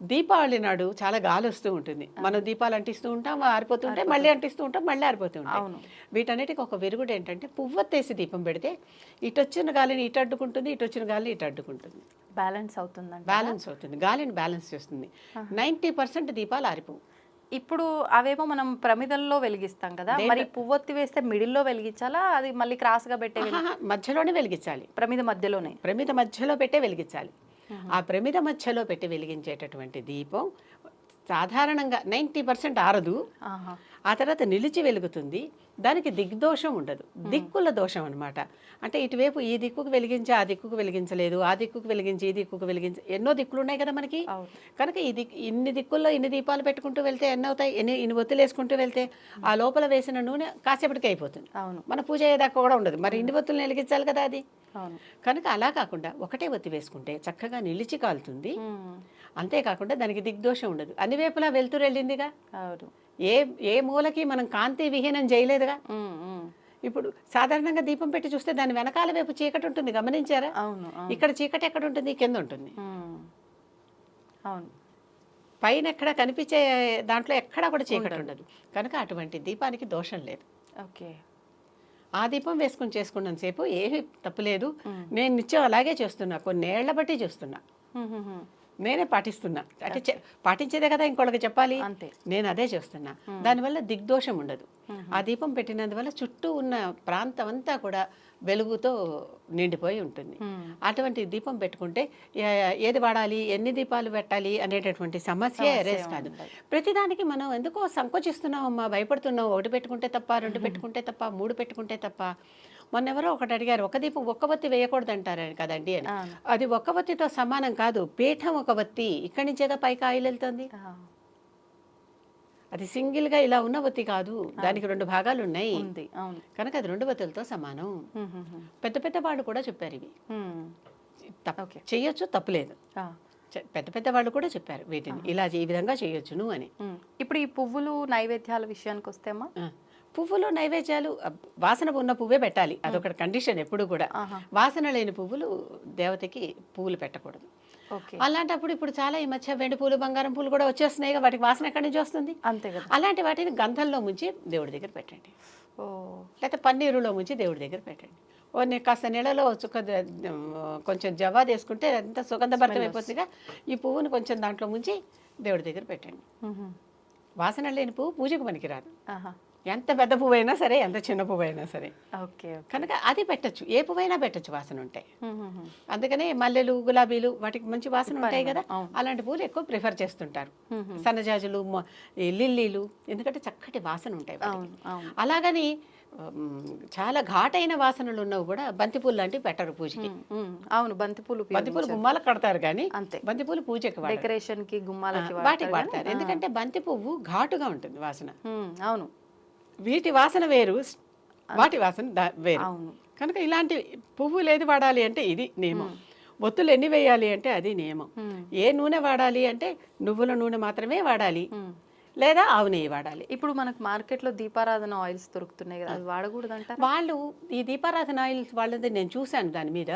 దీపావళి నాడు చాలా గాలి వస్తూ ఉంటుంది, మనం దీపాలు అంటిస్తూ ఉంటాం, ఆరిపోతుంటే మళ్ళీ అంటిస్తూ ఉంటాం, మళ్ళీ ఆరిపోతూ ఉంటాం. వీటన్నిటికి ఒక విరుగుడు ఏంటంటే పువ్వొత్తేసి దీపం పెడితే ఇటు వచ్చిన గాలిని ఇటు అడ్డుకుంటుంది, ఇటు వచ్చిన గాలిని ఇటు అడ్డుకుంటుంది,
బ్యాలెన్స్ అవుతుంది.
బ్యాలెన్స్ అవుతుంది, గాలిని బ్యాలెన్స్ చేస్తుంది. 90% దీపాలు ఆరిపోవు.
ఇప్పుడు అవేమో మనం ప్రమిదల్లో వెలిగిస్తాం కదా, మరి పువ్వొత్తి వేస్తే మిడిల్లో వెలిగించాలా, అది మళ్ళీ క్రాస్గా పెట్టే
మధ్యలోనే వెలిగించాలి,
ప్రమిద మధ్యలోనే,
ప్రమిద మధ్యలో పెట్టే వెలిగించాలి. ఆ ప్రమిద మధ్యలో పెట్టి వెలిగించేటటువంటి దీపం సాధారణంగా 90% ఆరదు, ఆ తర్వాత నిలిచి వెలుగుతుంది. దానికి దిగ్దోషం ఉండదు, దిక్కుల దోషం అనమాట. అంటే ఇటువైపు ఈ దిక్కుకు వెలిగించి ఆ దిక్కుకు వెలిగించలేదు, ఆ దిక్కుకు వెలిగించి ఈ దిక్కుకు వెలిగించి, ఎన్నో దిక్కులు ఉన్నాయి కదా మనకి. కనుక ఇన్ని దిక్కుల్లో ఇన్ని దీపాలు పెట్టుకుంటూ వెళ్తే ఎన్ని అవుతాయి, ఇన్ని ఒత్తులు వేసుకుంటూ వెళ్తే ఆ లోపల వేసిన నూనె కాసేపటికి అయిపోతుంది, మన పూజ అయ్యేదాకా కూడా ఉండదు. మరి ఇన్ని ఒత్తులు వెలిగించాలి కదా అది. కనుక అలా కాకుండా ఒకటే ఒత్తి వేసుకుంటే చక్కగా నిలిచి కాలుతుంది. అంతేకాకుండా దానికి దిగ్దోషం ఉండదు, అన్ని వైపులా వెళ్తూ వెళ్ళిందిగా. ఏ మూలకి మనం కాంతి విహీనం చేయలేదుగా. ఇప్పుడు సాధారణంగా దీపం పెట్టి చూస్తే దాని వెనకాల వైపు చీకటి ఉంటుంది, గమనించారా? ఇక్కడ చీకటి ఎక్కడ ఉంటుంది, కింద ఉంటుంది. పైన ఎక్కడ కనిపించే దాంట్లో ఎక్కడా కూడా చీకటి ఉండదు. కనుక అటువంటి దీపానికి దోషం లేదు. ఆ దీపం వేసుకుని చేసుకున్నంతసేపు ఏమీ తప్పులేదు. నేను నిత్యం అలాగే చేస్తున్నా, కొన్నేళ్ల బట్టి చేస్తున్నా, నేనే పాటిస్తున్నా. అంటే పాటించేదే కదా ఇంకోళ్ళకి చెప్పాలి, నేను అదే చేస్తున్నా. దానివల్ల దిగ్దోషం ఉండదు. ఆ దీపం పెట్టినందువల్ల చుట్టూ ఉన్న ప్రాంతం అంతా కూడా వెలుగుతో నిండిపోయి ఉంటుంది. అటువంటి దీపం పెట్టుకుంటే ఏది వాడాలి, ఎన్ని దీపాలు పెట్టాలి అనేటటువంటి సమస్య ఎరేజ్ కాదు. ప్రతిదానికి మనం ఎందుకో సంకోచిస్తున్నామమ్మా, భయపడుతున్నాం. ఒకటి పెట్టుకుంటే తప్ప, రెండు పెట్టుకుంటే తప్ప, మూడు పెట్టుకుంటే తప్ప. మొన్నెవరో ఒకటి అడిగారు, ఒక దీపం ఒక్క వత్తి వేయకూడదు అంటారు కదండి అని. అది ఒక్క వత్తితో సమానం కాదు, పీఠం ఒక వత్తి, ఇక్కడి నుంచేగా పైకి ఆయిల్ వెళ్తుంది. అది సింగిల్గా ఇలా ఉన్న వత్తి కాదు, దానికి రెండు భాగాలు ఉన్నాయి కనుక అది రెండు వత్తులతో సమానం. పెద్ద పెద్ద వాళ్ళు కూడా చెప్పారు ఇవి చెయ్యొచ్చు, తప్పులేదు. పెద్ద పెద్ద వాళ్ళు కూడా చెప్పారు వీటిని ఇలా ఈ విధంగా చేయొచ్చును అని.
ఇప్పుడు ఈ పువ్వులు నైవేద్యాల విషయానికి వస్తేమా,
పువ్వులు నైవేద్యాలు వాసన ఉన్న పువ్వే పెట్టాలి, అదొక కండిషన్ ఎప్పుడు కూడా. వాసన లేని పువ్వులు దేవతకి పువ్వులు పెట్టకూడదు. అలాంటప్పుడు ఇప్పుడు చాలా ఈ మధ్య వెండి పూలు, బంగారం పూలు కూడా వచ్చేస్తున్నాయి, వాటికి వాసన ఎక్కడి నుంచి వస్తుంది?
అంతే కదా.
అలాంటి వాటిని గంధంలో ముంచి దేవుడి దగ్గర పెట్టండి, లేకపోతే పన్నీరులో ముంచి దేవుడి దగ్గర పెట్టండి. కాస్త నీళ్ళలో కొంచెం జవా వేసుకుంటే ఎంత సుగంధభరితం అయిపోతుందిగా. ఈ పువ్వును కొంచెం దాంట్లో ముంచి దేవుడి దగ్గర పెట్టండి. వాసన లేని పువ్వు పూజకు పనికిరాదు, ఎంత పెద్ద పువ్వు అయినా సరే, ఎంత చిన్న పువ్వు అయినా సరే. కనుక అది పెట్టచ్చు, ఏ పువ్వైనా పెట్టచ్చు వాసన ఉంటాయి. అందుకనే మల్లెలు, గులాబీలు వాటికి మంచి వాసన ఉంటాయి కదా, అలాంటి పువ్వులు ఎక్కువ ప్రిఫర్ చేస్తుంటారు. సన్నజాజులు, లిల్లీలు, ఎందుకంటే చక్కటి వాసన ఉంటాయి. అలాగని చాలా ఘాటైన వాసనలు ఉన్నవి కూడా బంతిపూలు లాంటివి పెట్టరు పూజకి.
అవును, బంతిపూలు
గుమ్మాలకు కడతారు కానీ బంతిపూలు పూజకి,
డెకరేషన్ కి, గుమ్మాలకి
వాటికి వాడతారు. ఎందుకంటే బంతి పువ్వు ఘాటుగా ఉంటుంది వాసన.
అవును,
వీటి వాసన వేరు, వాటి వాసన వేరు. కనుక ఇలాంటి పువ్వులు ఏది వాడాలి అంటే ఇది నియమం. ఒత్తులు ఎన్ని వేయాలి అంటే అది నియమం. ఏ నూనె వాడాలి అంటే నువ్వుల నూనె మాత్రమే వాడాలి, లేదా ఆవు నెయ్యి వాడాలి.
ఇప్పుడు మనకు మార్కెట్లో దీపారాధన ఆయిల్స్ దొరుకుతున్నాయి కదా, అది వాడకూడదు అంటారు.
వాళ్ళు ఈ దీపారాధన ఆయిల్స్ వాళ్ళది నేను చూశాను, దాని మీద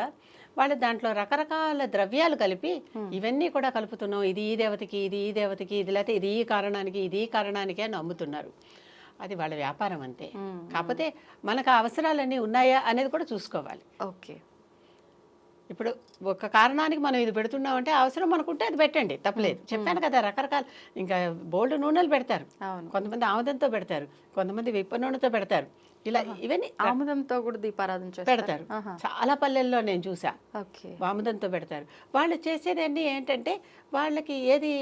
వాళ్ళు దాంట్లో రకరకాల ద్రవ్యాలు కలిపి ఇవన్నీ కూడా కలుపుతున్నాం, ఇది ఈ దేవతకి, ఇది ఈ దేవతకి, ఇది లేకపోతే ఇది ఈ కారణానికి, ఇది ఈ కారణానికి అని అమ్ముతున్నారు. అది వాళ్ళ వ్యాపారం అంతే. కాకపోతే మనకు అవసరాలన్నీ ఉన్నాయా అనేది కూడా చూసుకోవాలి. ఇప్పుడు ఒక కారణానికి మనం ఇది పెడుతున్నామంటే అవసరం మనకుంటే అది పెట్టండి, తప్పలేదు. చెప్పాను కదా, రకరకాల ఇంకా బోల్డ్ నూనెలు పెడతారు.
అవును.
కొంతమంది ఆముదంతో పెడతారు, కొంతమంది విప్ప నూనెతో పెడతారు. ఇలా ఇవన్నీ
ఆముదంతో కూడా దీపారాధన
పెడతారు. చాలా పల్లెల్లో నేను చూసా
ఓకే.
ఆముదంతో పెడతారు. వాళ్ళు చేసేదన్నీ ఏంటంటే వాళ్ళకి ఏది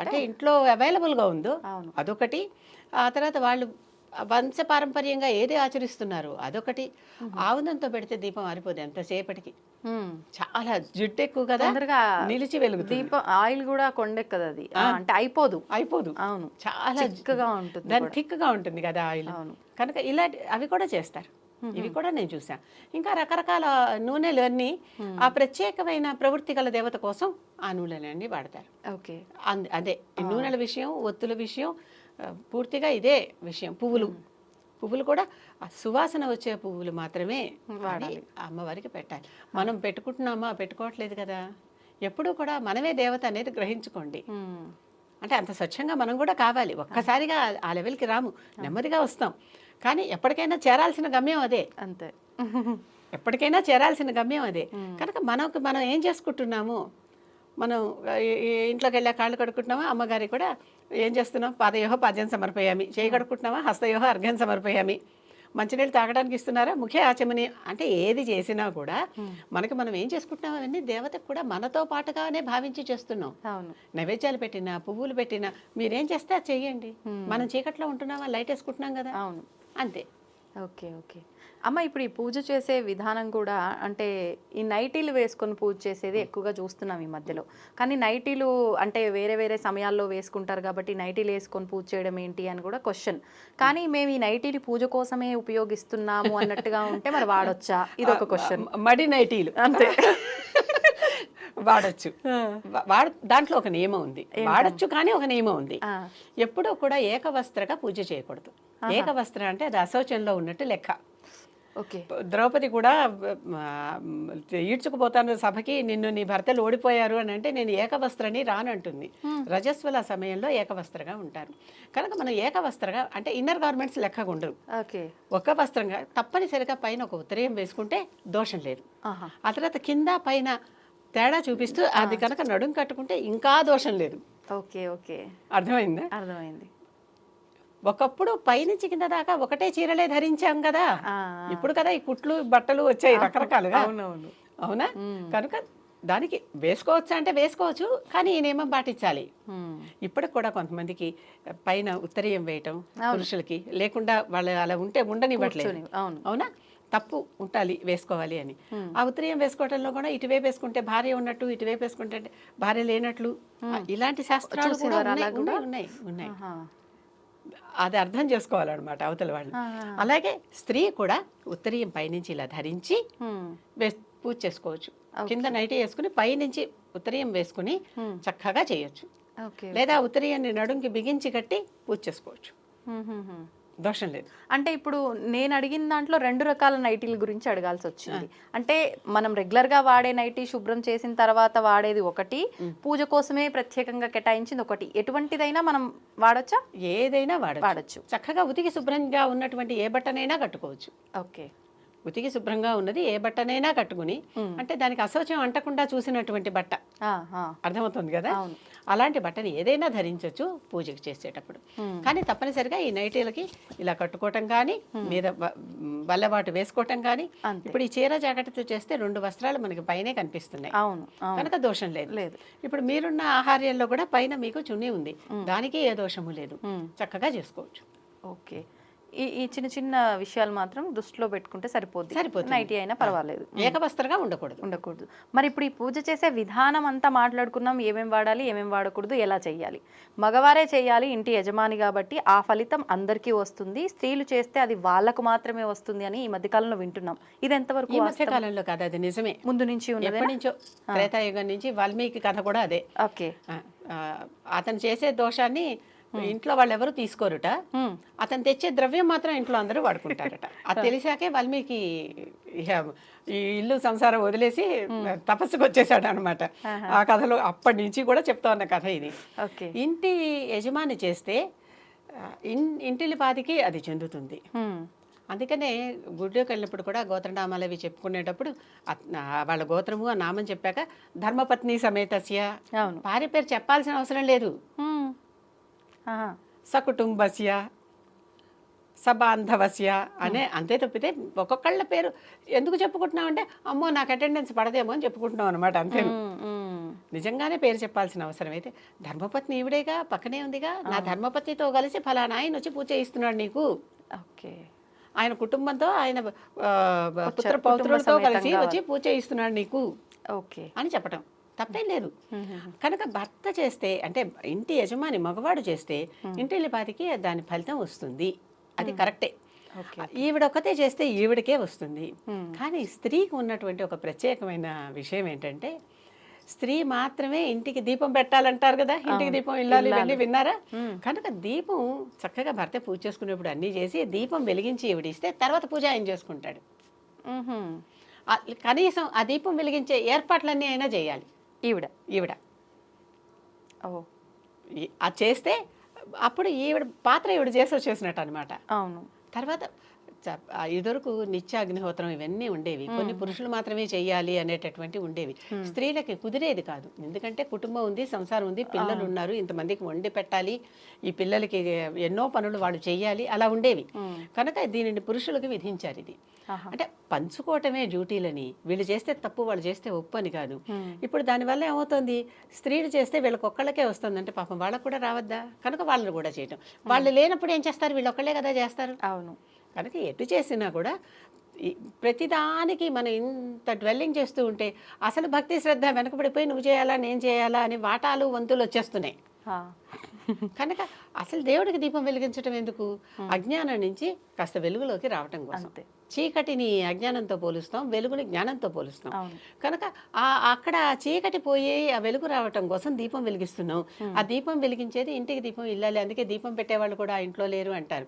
అంటే ఇంట్లో అవైలబుల్గా ఉందో
అవును.
అదొకటి. ఆ తర్వాత వాళ్ళు వంశ పారంపర్యంగా ఏది ఆచరిస్తున్నారు అదొకటి. ఆముదంతో పెడితే దీపం ఆరిపోదు ఎంతసేపటికి. చాలా జిడ్డు ఎక్కువ కదా,
తొందరగా
నిలిచి వెలుగుతుంది.
దీపం ఆయిల్ కూడా కొండెక్కదు అది, అంటే అయిపోదు.
అవును, చాలా
థిక్గా ఉంటుంది,
దాని థిక్గా ఉంటుంది కదా ఆయిల్. కనుక ఇలాంటి అవి కూడా చేస్తారు. ఇవి కూడా నేను చూసా. ఇంకా రకరకాల నూనెలు అన్నీ ఆ ప్రత్యేకమైన ప్రవృత్తి గల దేవత కోసం ఆ నూనెలన్నీ వాడతారు.
ఓకే.
అదే ఈ నూనెల విషయం, ఒత్తుల విషయం, పూర్తిగా ఇదే విషయం. పువ్వులు కూడా ఆ సువాసన వచ్చే పువ్వులు మాత్రమే వాడాలి, అమ్మవారికి పెట్టాలి. మనం పెట్టుకుంటున్నామా, పెట్టుకోవట్లేదు కదా. ఎప్పుడూ కూడా మనమే దేవత అనేది గ్రహించుకోండి. అంటే అంత స్వచ్ఛంగా మనం కూడా కావాలి. ఒక్కసారిగా ఆ లెవెల్కి రాము, నెమ్మదిగా వస్తాం. కానీ ఎప్పటికైనా చేరాల్సిన గమ్యం అదే.
అంతే,
ఎప్పటికైనా చేరాల్సిన గమ్యం అదే. కనుక మనం ఏం చేసుకుంటున్నాము, మనం ఇంట్లోకి వెళ్ళా కాళ్ళు కడుక్కుంటున్నామా, అమ్మగారికి కూడా ఏం చేస్తున్నాం, పాదయోహ పాద్యం సమర్పయామి, చేయి కడుక్కుంటున్నామా, హస్తయోహ అర్ఘ్యం సమర్పయామి, మంచినీళ్ళు తాగడానికి ఇస్తున్నారా, ముఖ్య ఆచమని. అంటే ఏది చేసినా కూడా మనకి మనం ఏం చేసుకుంటున్నాం అవన్నీ దేవతకు కూడా మనతో పాటుగానే భావించి చేస్తున్నాం. నైవేద్యాలు పెట్టినా, పువ్వులు పెట్టినా మీరేం చేస్తే అది చెయ్యండి. మనం చీకట్లో ఉంటున్నామా, లైట్ వేసుకుంటున్నాం కదా,
అవును,
అంతే.
ఓకే. ఓకే అమ్మ, ఇప్పుడు ఈ పూజ చేసే విధానం కూడా అంటే ఈ నైటీలు వేసుకొని పూజ చేసేది ఎక్కువగా చూస్తున్నాం ఈ మధ్యలో. కానీ నైటీలు అంటే వేరే వేరే సమయాల్లో వేసుకుంటారు కాబట్టి నైటీలు వేసుకొని పూజ చేయడం ఏంటి అని కూడా క్వశ్చన్. కానీ మేము ఈ నైటీలు పూజ కోసమే ఉపయోగిస్తున్నాము అన్నట్టుగా ఉంటే మరి వాడొచ్చా, ఇది ఒక క్వశ్చన్.
మడి నైటీలు అంతే వాడచ్చు. దాంట్లో ఒక నియమం ఉంది, వాడచ్చు కానీ ఒక నియమం ఉంది. ఎప్పుడూ కూడా ఏకవస్త్రగా పూజ చేయకూడదు. ఏకవస్త్ర అంటే అది అశౌచంలో ఉన్నట్టు లెక్క.
ఓకే.
ద్రౌపది కూడా ఈడ్చుకుపోతాను సభకి, నిన్ను నీ భర్తలు ఓడిపోయారు అని అంటే నేను ఏకవస్త్రని రానంటుంది. రజస్వల సమయంలో ఏకవస్త్రగా ఉంటారు. కనుక మనం ఏకవస్త్రగా అంటే ఇన్నర్ గార్మెంట్స్ లెక్కగా ఉండరు. ఒక వస్త్రంగా తప్పనిసరిగా పైన ఒక ఉత్తరీయం వేసుకుంటే దోషం లేదు. ఆ తర్వాత కింద పైన తేడా చూపిస్తూ అది కనుక నడుం కట్టుకుంటే ఇంకా దోషం లేదు.
ఓకే. ఓకే,
అర్థమైందా?
అర్థమైంది.
ఒకప్పుడు పైనుంచి కింద దాకా ఒకటే చీరలే ధరించాం కదా, ఇప్పుడు కదా ఈ కుట్లు బట్టలు వచ్చాయి రకరకాలుగా. అవునా? కనుక దానికి వేసుకోవచ్చు అంటే వేసుకోవచ్చు, కానీ ఈ నియమం పాటించాలి. ఇప్పటికి కూడా కొంతమందికి పైన ఉత్తరీయం వేయటం పురుషులకి లేకుండా వాళ్ళు అలా ఉంటే ఉండనివ్వట్లేదు. అవునా? తప్పు ఉంటాలి, వేసుకోవాలి అని. ఆ ఉత్తరీయం వేసుకోవటంలో కూడా ఇటువైపు వేసుకుంటే భార్య ఉన్నట్టు, ఇటువైపు వేసుకుంటే భార్య లేనట్లు, ఇలాంటి శాస్త్రాలు కూడా ఉన్నాయి. అది అర్థం చేసుకోవాలన్నమాట అవతల వాళ్ళు. అలాగే స్త్రీ కూడా ఉత్తరీయం పైనుంచి ఇలా ధరించి పూజ చేసుకోవచ్చు. కింద నైటీ వేసుకుని పైనుంచి ఉత్తరీయం వేసుకుని చక్కగా చేయొచ్చు. లేదా ఉత్తరీయాన్ని నడుంకి బిగించి కట్టి పూజ చేసుకోవచ్చు, దోషం లేదు.
అంటే ఇప్పుడు నేను అడిగిన దాంట్లో 2 రకాల నైటీల గురించి అడగాల్సి వచ్చింది. అంటే మనం రెగ్యులర్గా వాడే నైటీ శుభ్రం చేసిన తర్వాత వాడేది ఒకటి, పూజ కోసమే ప్రత్యేకంగా కేటాయించింది ఒకటి. ఎటువంటిదైనా మనం వాడొచ్చా?
ఏదైనా వాడచ్చు. చక్కగా ఉతికి శుభ్రంగా ఉన్నటువంటి ఏ బట్టనైనా కట్టుకోవచ్చు.
ఓకే.
ఉతికి శుభ్రంగా ఉన్నది ఏ బట్టనైనా కట్టుకుని, అంటే దానికి అశౌచం అంటకుండా చూసినటువంటి బట్ట, అర్థమవుతుంది కదా, అలాంటి బట్టని ఏదైనా ధరించవచ్చు పూజకి చేసేటప్పుడు. కానీ తప్పనిసరిగా ఈ నైటీలకి ఇలా కట్టుకోవటం కానీ, మీద బల్లబాటు వేసుకోవటం కానీ. ఇప్పుడు ఈ చీర జాకెట్తో చేస్తే 2 వస్త్రాలు మనకి పైనే కనిపిస్తున్నాయి, కనుక దోషం లేదు. ఇప్పుడు మీరున్న ఆహార్యంలో కూడా పైన మీకు చున్నీ ఉంది, దానికి ఏ దోషము లేదు, చక్కగా చేసుకోవచ్చు.
ఓకే. ఈ చిన్న చిన్న విషయాలు మాత్రం దృష్టిలో పెట్టుకుంటే సరిపోద్ది. నైటీ అయినా పర్వాలేదు,
ఏకవస్త్రగా ఉండకూడదు.
మరి ఇప్పుడు ఈ పూజ చేసే విధానం అంతా మాట్లాడుకున్నాం, ఏమేమి వాడాలి, ఏమేమి వాడకూడదు, ఎలా చేయాలి. మగవారే చేయాలి, ఇంటి యజమాని కాబట్టి ఆ ఫలితం అందరికీ వస్తుంది. స్త్రీలు చేస్తే అది వాళ్ళకు మాత్రమే వస్తుంది అని ఈ మధ్యకాలంలో వింటున్నాం. ఇది ఎంతవరకు?
ఈ మధ్యకాలంలో కాదు, అది నిజమే.
ముందు నుంచి
ఎప్పటి నుంచో, త్రేతాయుగం నుంచి వాల్మీకి కథ కూడా అదే.
ఓకే.
అతను చేసే దోషాన్ని ఇంట్లో వాళ్ళు ఎవరు తీసుకోరుట, అతను తెచ్చే ద్రవ్యం మాత్రం ఇంట్లో అందరూ వాడుకుంటారట. అది తెలిసాకే వాల్మీకి ఈ ఇల్లు సంసారం వదిలేసి తపస్సుకు వచ్చేసాడు అనమాట. ఆ కథలో అప్పటి నుంచి కూడా చెప్తా ఉన్న కథ ఇది. ఇంటి యజమాని చేస్తే ఇంటిలి పాదికి అది చెందుతుంది. అందుకనే గుడిలోకి వెళ్ళినప్పుడు కూడా గోత్రనామాలు అవి చెప్పుకునేటప్పుడు వాళ్ళ గోత్రము ఆ నామం చెప్పాక ధర్మపత్ని సమేతస్య,
అవును.
భార్య పేరు చెప్పాల్సిన అవసరం లేదు. సకుటుంబస్య సబాంధవస్య అనే అంతే తప్పితే ఒక్కొక్కళ్ళ పేరు ఎందుకు చెప్పుకుంటున్నాం అంటే అమ్మో నాకు అటెండెన్స్ పడదేమో అని చెప్పుకుంటున్నాం అనమాట, అంతే. నిజంగానే పేరు చెప్పాల్సిన అవసరం అయితే ధర్మపత్ని ఈవిడేగా, పక్కనే ఉందిగా, నా ధర్మపత్నితో కలిసి ఫలానా ఆయన వచ్చి పూజ చేయిస్తున్నాడు నీకు,
ఓకే,
ఆయన కుటుంబంతో ఆయన పుత్ర పౌత్రులతో కలిసి వచ్చి పూజ చేయిస్తున్నాడు నీకు,
ఓకే
అని చెప్పటం తప్పేం లేదు. కనుక భర్త చేస్తే అంటే ఇంటి యజమాని మగవాడు చేస్తే ఇంటిల్లిపాదికి దాని ఫలితం వస్తుంది, అది కరెక్టే. ఈవిడొక్కతే చేస్తే ఈవిడకే వస్తుంది. కానీ స్త్రీకి ఉన్నటువంటి ఒక ప్రత్యేకమైన విషయం ఏంటంటే స్త్రీ మాత్రమే ఇంటికి దీపం పెట్టాలంటారు కదా, ఇంటికి దీపం ఇల్లాలి వెళ్ళి విన్నారా? కనుక దీపం చక్కగా భర్త పూజ చేసుకునేప్పుడు అన్నీ చేసి దీపం వెలిగించి ఈవిడిస్తే తర్వాత పూజ ఆయన చేసుకుంటాడు. కనీసం ఆ దీపం వెలిగించే ఏర్పాట్లన్నీ అయినా చేయాలి ఈవిడ. అది చేస్తే అప్పుడు ఈవిడ పాత్ర ఈవిడ చేసి వచ్చేసినట్టు అనమాట.
అవును.
తర్వాత ఇదివరకు నిత్య అగ్నిహోత్రం ఇవన్నీ ఉండేవి, కొన్ని పురుషులు మాత్రమే చెయ్యాలి అనేటటువంటి ఉండేవి. స్త్రీలకి కుదిరేది కాదు, ఎందుకంటే కుటుంబం ఉంది, సంసారం ఉంది, పిల్లలు ఉన్నారు, ఇంతమందికి వండి పెట్టాలి, ఈ పిల్లలకి ఎన్నో పనులు వాళ్ళు చెయ్యాలి, అలా ఉండేవి. కనుక దీనిని పురుషులకు విధించారు. ఇది అంటే పంచుకోవటమే డ్యూటీలని, వీళ్ళు చేస్తే తప్పు వాళ్ళు చేస్తే ఒప్పు అని కాదు. ఇప్పుడు దానివల్ల ఏమవుతుంది, స్త్రీలు చేస్తే వీళ్ళకొక్కళ్ళకే వస్తుంది అంటే పాపం వాళ్ళకు కూడా రావద్దా, కనుక వాళ్ళని కూడా చేయటం. వాళ్ళు లేనప్పుడు ఏం చేస్తారు, వీళ్ళు ఒక్కళ్ళే కదా చేస్తారు.
అవును.
కనుక ఎటు చేసినా కూడా ప్రతిదానికి మనం ఇంత డ్వెల్లింగ్ చేస్తూ ఉంటే అసలు భక్తి శ్రద్ధ వెనకబడిపోయి నువ్వు చేయాలా నేను చేయాలా అని వాటాలు వంతులు వచ్చేస్తున్నాయి. కనుక అసలు దేవుడికి దీపం వెలిగించడం ఎందుకు, అజ్ఞానం నుంచి కాస్త వెలుగులోకి రావటం కోసం. చీకటిని అజ్ఞానంతో పోలుస్తాం, వెలుగుని జ్ఞానంతో పోలుస్తాం. కనుక అక్కడ చీకటి పోయి ఆ వెలుగు రావటం కోసం దీపం వెలిగిస్తున్నాం. ఆ దీపం వెలిగించేది ఇంటికి దీపం ఇల్లాలి, అందుకే దీపం పెట్టేవాళ్ళు కూడా ఇంట్లో లేరు అంటారు.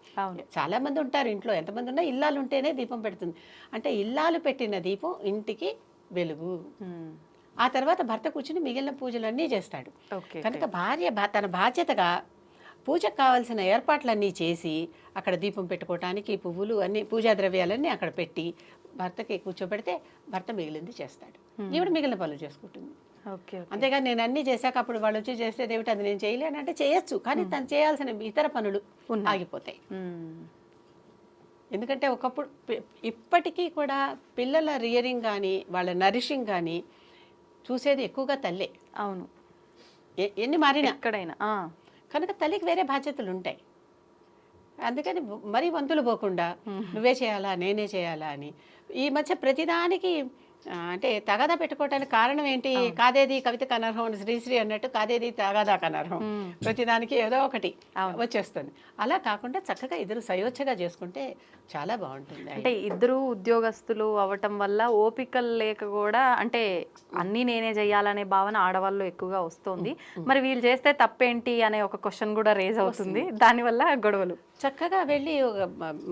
చాలా మంది ఉంటారు ఇంట్లో, ఎంతమంది ఉన్నా ఇల్లాలు ఉంటేనే దీపం పెడుతుంది. అంటే ఇల్లాలు పెట్టిన దీపం ఇంటికి వెలుగు. ఆ తర్వాత భర్త కూర్చుని మిగిలిన పూజలన్నీ చేస్తాడు. కనుక భార్య తన బాధ్యతగా పూజకు కావాల్సిన ఏర్పాట్లన్నీ చేసి అక్కడ దీపం పెట్టుకోవటానికి పువ్వులు అన్ని పూజా ద్రవ్యాలన్నీ అక్కడ పెట్టి భర్తకి కూర్చోబెడితే భర్త మిగిలింది చేస్తాడు, ఈవిడ మిగిలిన పనులు చేసుకుంటుంది. అంతేగాని నేను అన్నీ చేశాక అప్పుడు వాళ్ళు వచ్చి చేస్తే దేవుడు అది నేను చేయలేను అంటే చేయొచ్చు, కానీ తను చేయాల్సిన ఇతర పనులు ఆగిపోతాయి. ఎందుకంటే ఒకప్పుడు ఇప్పటికీ కూడా పిల్లల రియరింగ్ కానీ వాళ్ళ నరిషింగ్ కానీ చూసేది ఎక్కువగా తల్లే.
అవును,
ఎన్ని మారినా
ఎక్కడైనా.
కనుక తల్లికి వేరే బాధ్యతలు ఉంటాయి. అందుకని మరీ వంతులు పోకుండా నువ్వే చేయాలా నేనే చేయాలా అని ఈ మధ్య ప్రతిదానికి అంటే తగాదా పెట్టుకోవటానికి కారణం ఏంటి, కాదేది కవితకు అనర్హం, శ్రీశ్రీ అన్నట్టు కాదేది తగాదాకు అనర్హం, ప్రతిదానికి ఏదో ఒకటి వచ్చేస్తుంది. అలా కాకుండా చక్కగా ఇద్దరు సయోధ్యగా చేసుకుంటే చాలా బాగుంటుంది.
అంటే ఇద్దరు ఉద్యోగస్తులు అవ్వటం వల్ల ఓపికలు లేక కూడా అంటే అన్నీ నేనే చెయ్యాలనే భావన ఆడవాళ్ళు ఎక్కువగా వస్తుంది. మరి వీళ్ళు చేస్తే తప్పేంటి అనే ఒక క్వశ్చన్ కూడా రేజ్ అవుతుంది, దానివల్ల గొడవలు.
చక్కగా వెళ్ళి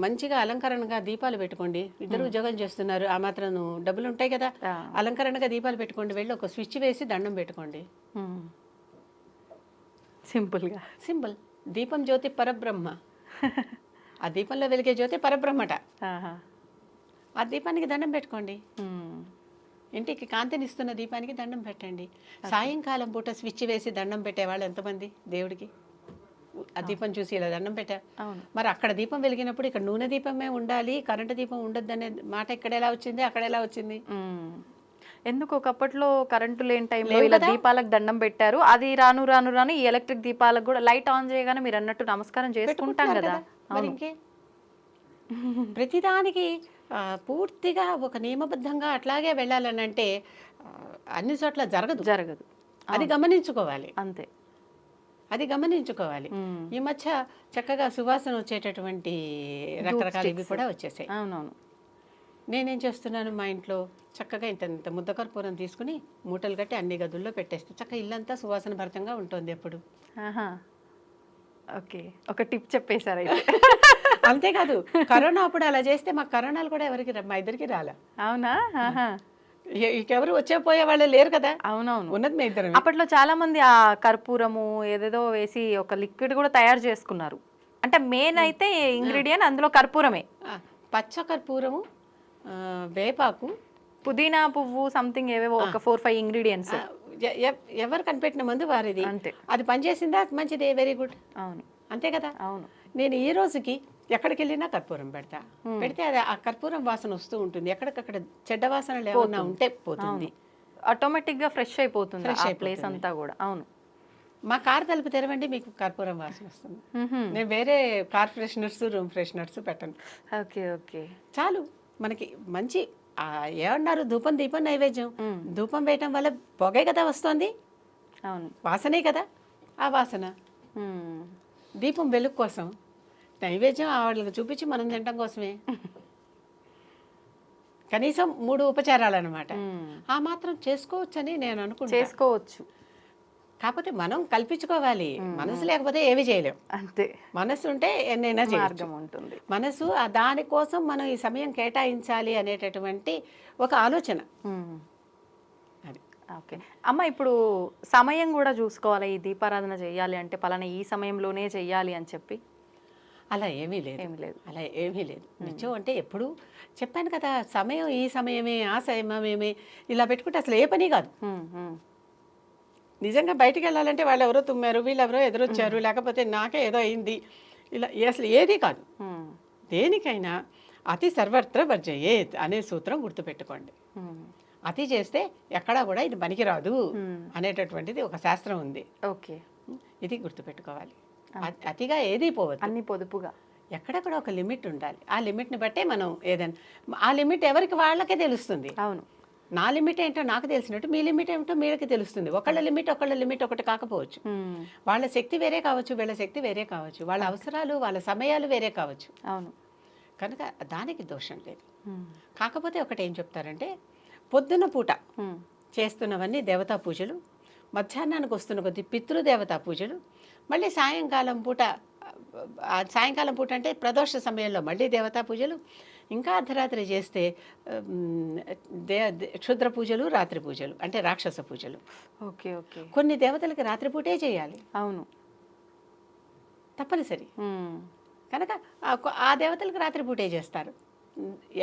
మంచిగా అలంకరణగా దీపాలు పెట్టుకోండి, ఇద్దరు ఉద్యోగం చేస్తున్నారు, ఆ మాత్రం డబ్బులు ఉంటాయి కదా, అలంకరణగా దీపాలు పెట్టుకోండి, వెళ్ళి ఒక స్విచ్ వేసి దండం పెట్టుకోండి. సింపుల్. దీపం జ్యోతి పరబ్రహ్మ, ఆ దీపంలో వెలిగే జ్యోతి పరబ్రహ్మట, ఆ దీపానికి దండం పెట్టుకోండి. ఇంటికి కాంతినిస్తున్న దీపానికి దండం పెట్టండి. సాయంకాలం పూట స్విచ్ వేసి దండం పెట్టేవాళ్ళు ఎంతమంది దేవుడికి, ఆ దీపం చూసి ఇలా దండం పెట్టా. మరి అక్కడ దీపం వెలిగినప్పుడు ఇక్కడ నూనె దీపమే ఉండాలి, కరెంటు దీపం ఉండద్దు అనే మాట ఇక్కడ ఎలా వచ్చింది, అక్కడ ఎలా వచ్చింది?
ఎందుకు ఒకప్పట్లో కరెంటు లేని టైంలో ఇలా దీపాలకు దండం పెట్టారు, అది రాను రాను రాను ఈ ఎలక్ట్రిక్ దీపాలకు కూడా లైట్ ఆన్ చేయగానే మీరు అన్నట్టు నమస్కారం చేసుకుంటాం కదా.
మరి ఇంకే ప్రతిదానికి పూర్తిగా ఒక నియమబద్ధంగా అట్లాగే వెళ్ళాలని అంటే అన్ని చోట్ల జరగదు. అది గమనించుకోవాలి, అంతే. అది గమనించుకోవాలి. ఈ మధ్య చక్కగా సువాసన వచ్చేటటువంటి రకరకాల ఇవి కూడా వచ్చేసాయి.
అవునవును.
నేనేం చేస్తున్నాను, మా ఇంట్లో చక్కగా ఇంత ముద్దకర్పూరం తీసుకుని మూటలు కట్టి అన్ని గదుల్లో పెట్టేస్తే చక్కగా ఇల్లంతా సువాసన భరితంగా ఉంటుంది ఎప్పుడు.
ఓకే, ఒక టిప్ చెప్పేశారు అయితే.
అంతేకాదు, కరోనా అప్పుడు అలా చేస్తే మా కరోనాలు కూడా ఎవరికి మా ఇద్దరికి రాలే.
అవునా?
ఇంకెవరు వచ్చే పోయే వాళ్ళు లేరు కదా.
అవునవును,
ఉన్నది మీ ఇద్దరు.
అప్పట్లో చాలా మంది ఆ కర్పూరము ఏదేదో వేసి ఒక లిక్విడ్ కూడా తయారు చేసుకున్నారు. అంటే మెయిన్ అయితే ఇంగ్రీడియంట్ అందులో కర్పూరమే.
పచ్చ కర్పూరము, వేపాకు,
పుదీనా పువ్వు సంథింగ్ ఏవేవో ఒక 4-5 ఇంగ్రీడియంట్స్.
ఎవరు కనిపెట్టిన మందు వారిది.
అంతే.
అది పనిచేసిందా మంచిదే, వెరీ గుడ్.
అవును,
అంతే కదా.
అవును.
నేను ఈ రోజుకి ఎక్కడికి వెళ్ళినా కర్పూరం పెడితే అది ఆ కర్పూరం వాసన వస్తూ ఉంటుంది. ఎక్కడికక్కడ చెడ్డ వాసనలు ఏమన్నా ఉంటే పోతుంది,
ఆటోమేటిక్ గా ఫ్రెష్ అయిపోతుంది ఆ ప్లేస్ అంతా కూడా. అవును.
మా కార్ తలుపు తెరవండి, మీకు కర్పూరం వాసన వస్తుంది. నేను వేరే కార్ ఫ్రెషనర్స్, రూమ్ ఫ్రెషనర్స్ పెట్టను.
Okay, okay.
చాలు మనకి మంచి ఏమన్నారు, ధూపం దీపం నైవేద్యం. ధూపం వేయటం వల్ల పొగే కదా వస్తుంది,
అవును,
వాసనే కదా. ఆ వాసన దీపం వెలుగు కోసం, నైవేద్యం వాళ్ళకి చూపించి మనం తినటం కోసమే. కనీసం 3 ఉపచారాలు అనమాట. ఆ మాత్రం చేసుకోవచ్చని నేను అనుకుంటా.
చేసుకోవచ్చు,
కాకపోతే మనం కల్పించుకోవాలి. మనసు లేకపోతే ఏవి చేయలేం.
అంతే.
మనసు ఉంటే ఎన్నైనా
మార్గం ఉంటుంది.
మనసు దానికోసం మనం ఈ సమయం కేటాయించాలి అనేటటువంటి ఒక ఆలోచన. అది.
ఓకే అమ్మ, ఇప్పుడు సమయం కూడా చూసుకోవాలి. ఈ దీపారాధన చేయాలి అంటే పలానా ఈ సమయంలోనే చెయ్యాలి అని చెప్పి
అలా ఏమీ లేదు. అలా ఏమీ లేదు. నిత్యం అంటే ఎప్పుడు చెప్పాను కదా, సమయం ఈ సమయమే, ఆ సమయమే, ఇలా పెట్టుకుంటే అసలు ఏ పని కాదు. నిజంగా బయటికి వెళ్ళాలంటే వాళ్ళు ఎవరో తుమ్మారు, వీళ్ళెవరో ఎదురొచ్చారు, లేకపోతే నాకే ఏదో అయింది, ఇలా అసలు ఏది కాదు. దేనికైనా అతి సర్వత్ర వర్జయేత్ అనే సూత్రం గుర్తుపెట్టుకోండి. అతి చేస్తే ఎక్కడా కూడా ఇది పనికిరాదు అనేటటువంటిది ఒక శాస్త్రం ఉంది.
ఓకే,
ఇది గుర్తుపెట్టుకోవాలి. అతిగా ఏది పోవద్దు,
అన్ని పొదుపుగా.
ఎక్కడెక్కడ ఒక లిమిట్ ఉండాలి. ఆ లిమిట్ని బట్టే మనం ఏదైనా, ఆ లిమిట్ ఎవరికి వాళ్ళకే తెలుస్తుంది.
అవును,
నా లిమిట్ ఏంటో నాకు తెలిసినట్టు మీ లిమిట్ ఏమిటో మీరికి తెలుస్తుంది. ఒకళ్ళ లిమిట్ ఒకటి కాకపోవచ్చు. వాళ్ళ శక్తి వేరే కావచ్చు, వీళ్ళ శక్తి వేరే కావచ్చు, వాళ్ళ అవసరాలు, వాళ్ళ సమయాలు వేరే కావచ్చు.
అవును.
కనుక దానికి దోషం లేదు. కాకపోతే ఒకటి ఏం చెప్తారంటే, పొద్దున పూట చేస్తున్నవన్నీ దేవతా పూజలు, మధ్యాహ్నానికి వస్తున్న కొద్ది పితృదేవతా పూజలు, మళ్ళీ సాయంకాలం పూట అంటే ప్రదోష సమయంలో మళ్ళీ దేవతా పూజలు, ఇంకా అర్ధరాత్రి చేస్తే క్షుద్ర పూజలు, రాత్రి పూజలు అంటే రాక్షస పూజలు.
Okay, okay.
కొన్ని దేవతలకి రాత్రిపూటే చేయాలి.
అవును,
తప్పనిసరి. కనుక ఆ దేవతలకు రాత్రిపూటే చేస్తారు.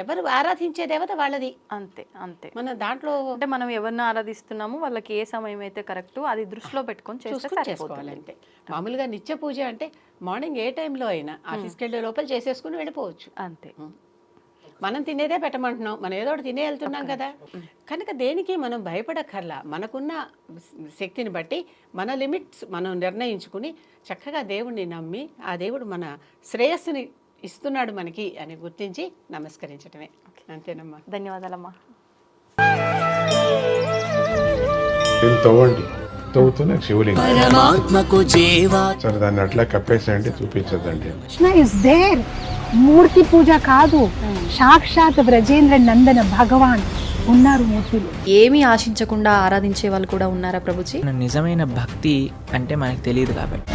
ఎవరు ఆరాధించే దేవత వాళ్ళది.
అంతే, అంతే.
మన దాంట్లో
అంటే మనం ఎవరిని ఆరాధిస్తున్నామో వాళ్ళకి ఏ సమయం అయితే కరెక్ట్ అది దృష్టిలో పెట్టుకొని
చేసుకోవాలి అంతే. మామూలుగా నిత్య పూజ అంటే మార్నింగ్ ఏ టైంలో అయినా ఆఫీస్కి వెళ్ళే లోపల చేసేసుకుని వెళ్ళిపోవచ్చు.
అంతే.
మనం తినేదే పెట్టమంటున్నాం, మనం ఏదో ఒకటి తినే వెళ్తున్నాం కదా. కనుక దేనికి మనం భయపడక్కర్లా. మనకున్న శక్తిని బట్టి మన లిమిట్స్ మనం నిర్ణయించుకుని చక్కగా దేవుణ్ణి నమ్మి, ఆ దేవుడు మన శ్రేయస్సుని ఇస్తున్నాడు మనకి అని గుర్తించి నమస్కరించడమే. అంతేనమ్మా.
ధన్యవాదాలమ్మా.
తవ్వండి, తవ్వుతున్న శివలింగం. సరే, దాన్ని అట్లా కప్పేసేయండి, చూపించదండి.
Krishna is there. మూర్తి పూజ కాదు, సాక్షాత్ బ్రజేంద్ర నందన భగవాన్ ఉన్నారు మూర్తిలో.
ఏమీ ఆశించకుండా ఆరాధించే వాళ్ళు కూడా ఉన్నారా ప్రభుజీ?
నిజమైన భక్తి అంటే మనకు తెలియదు కాబట్టి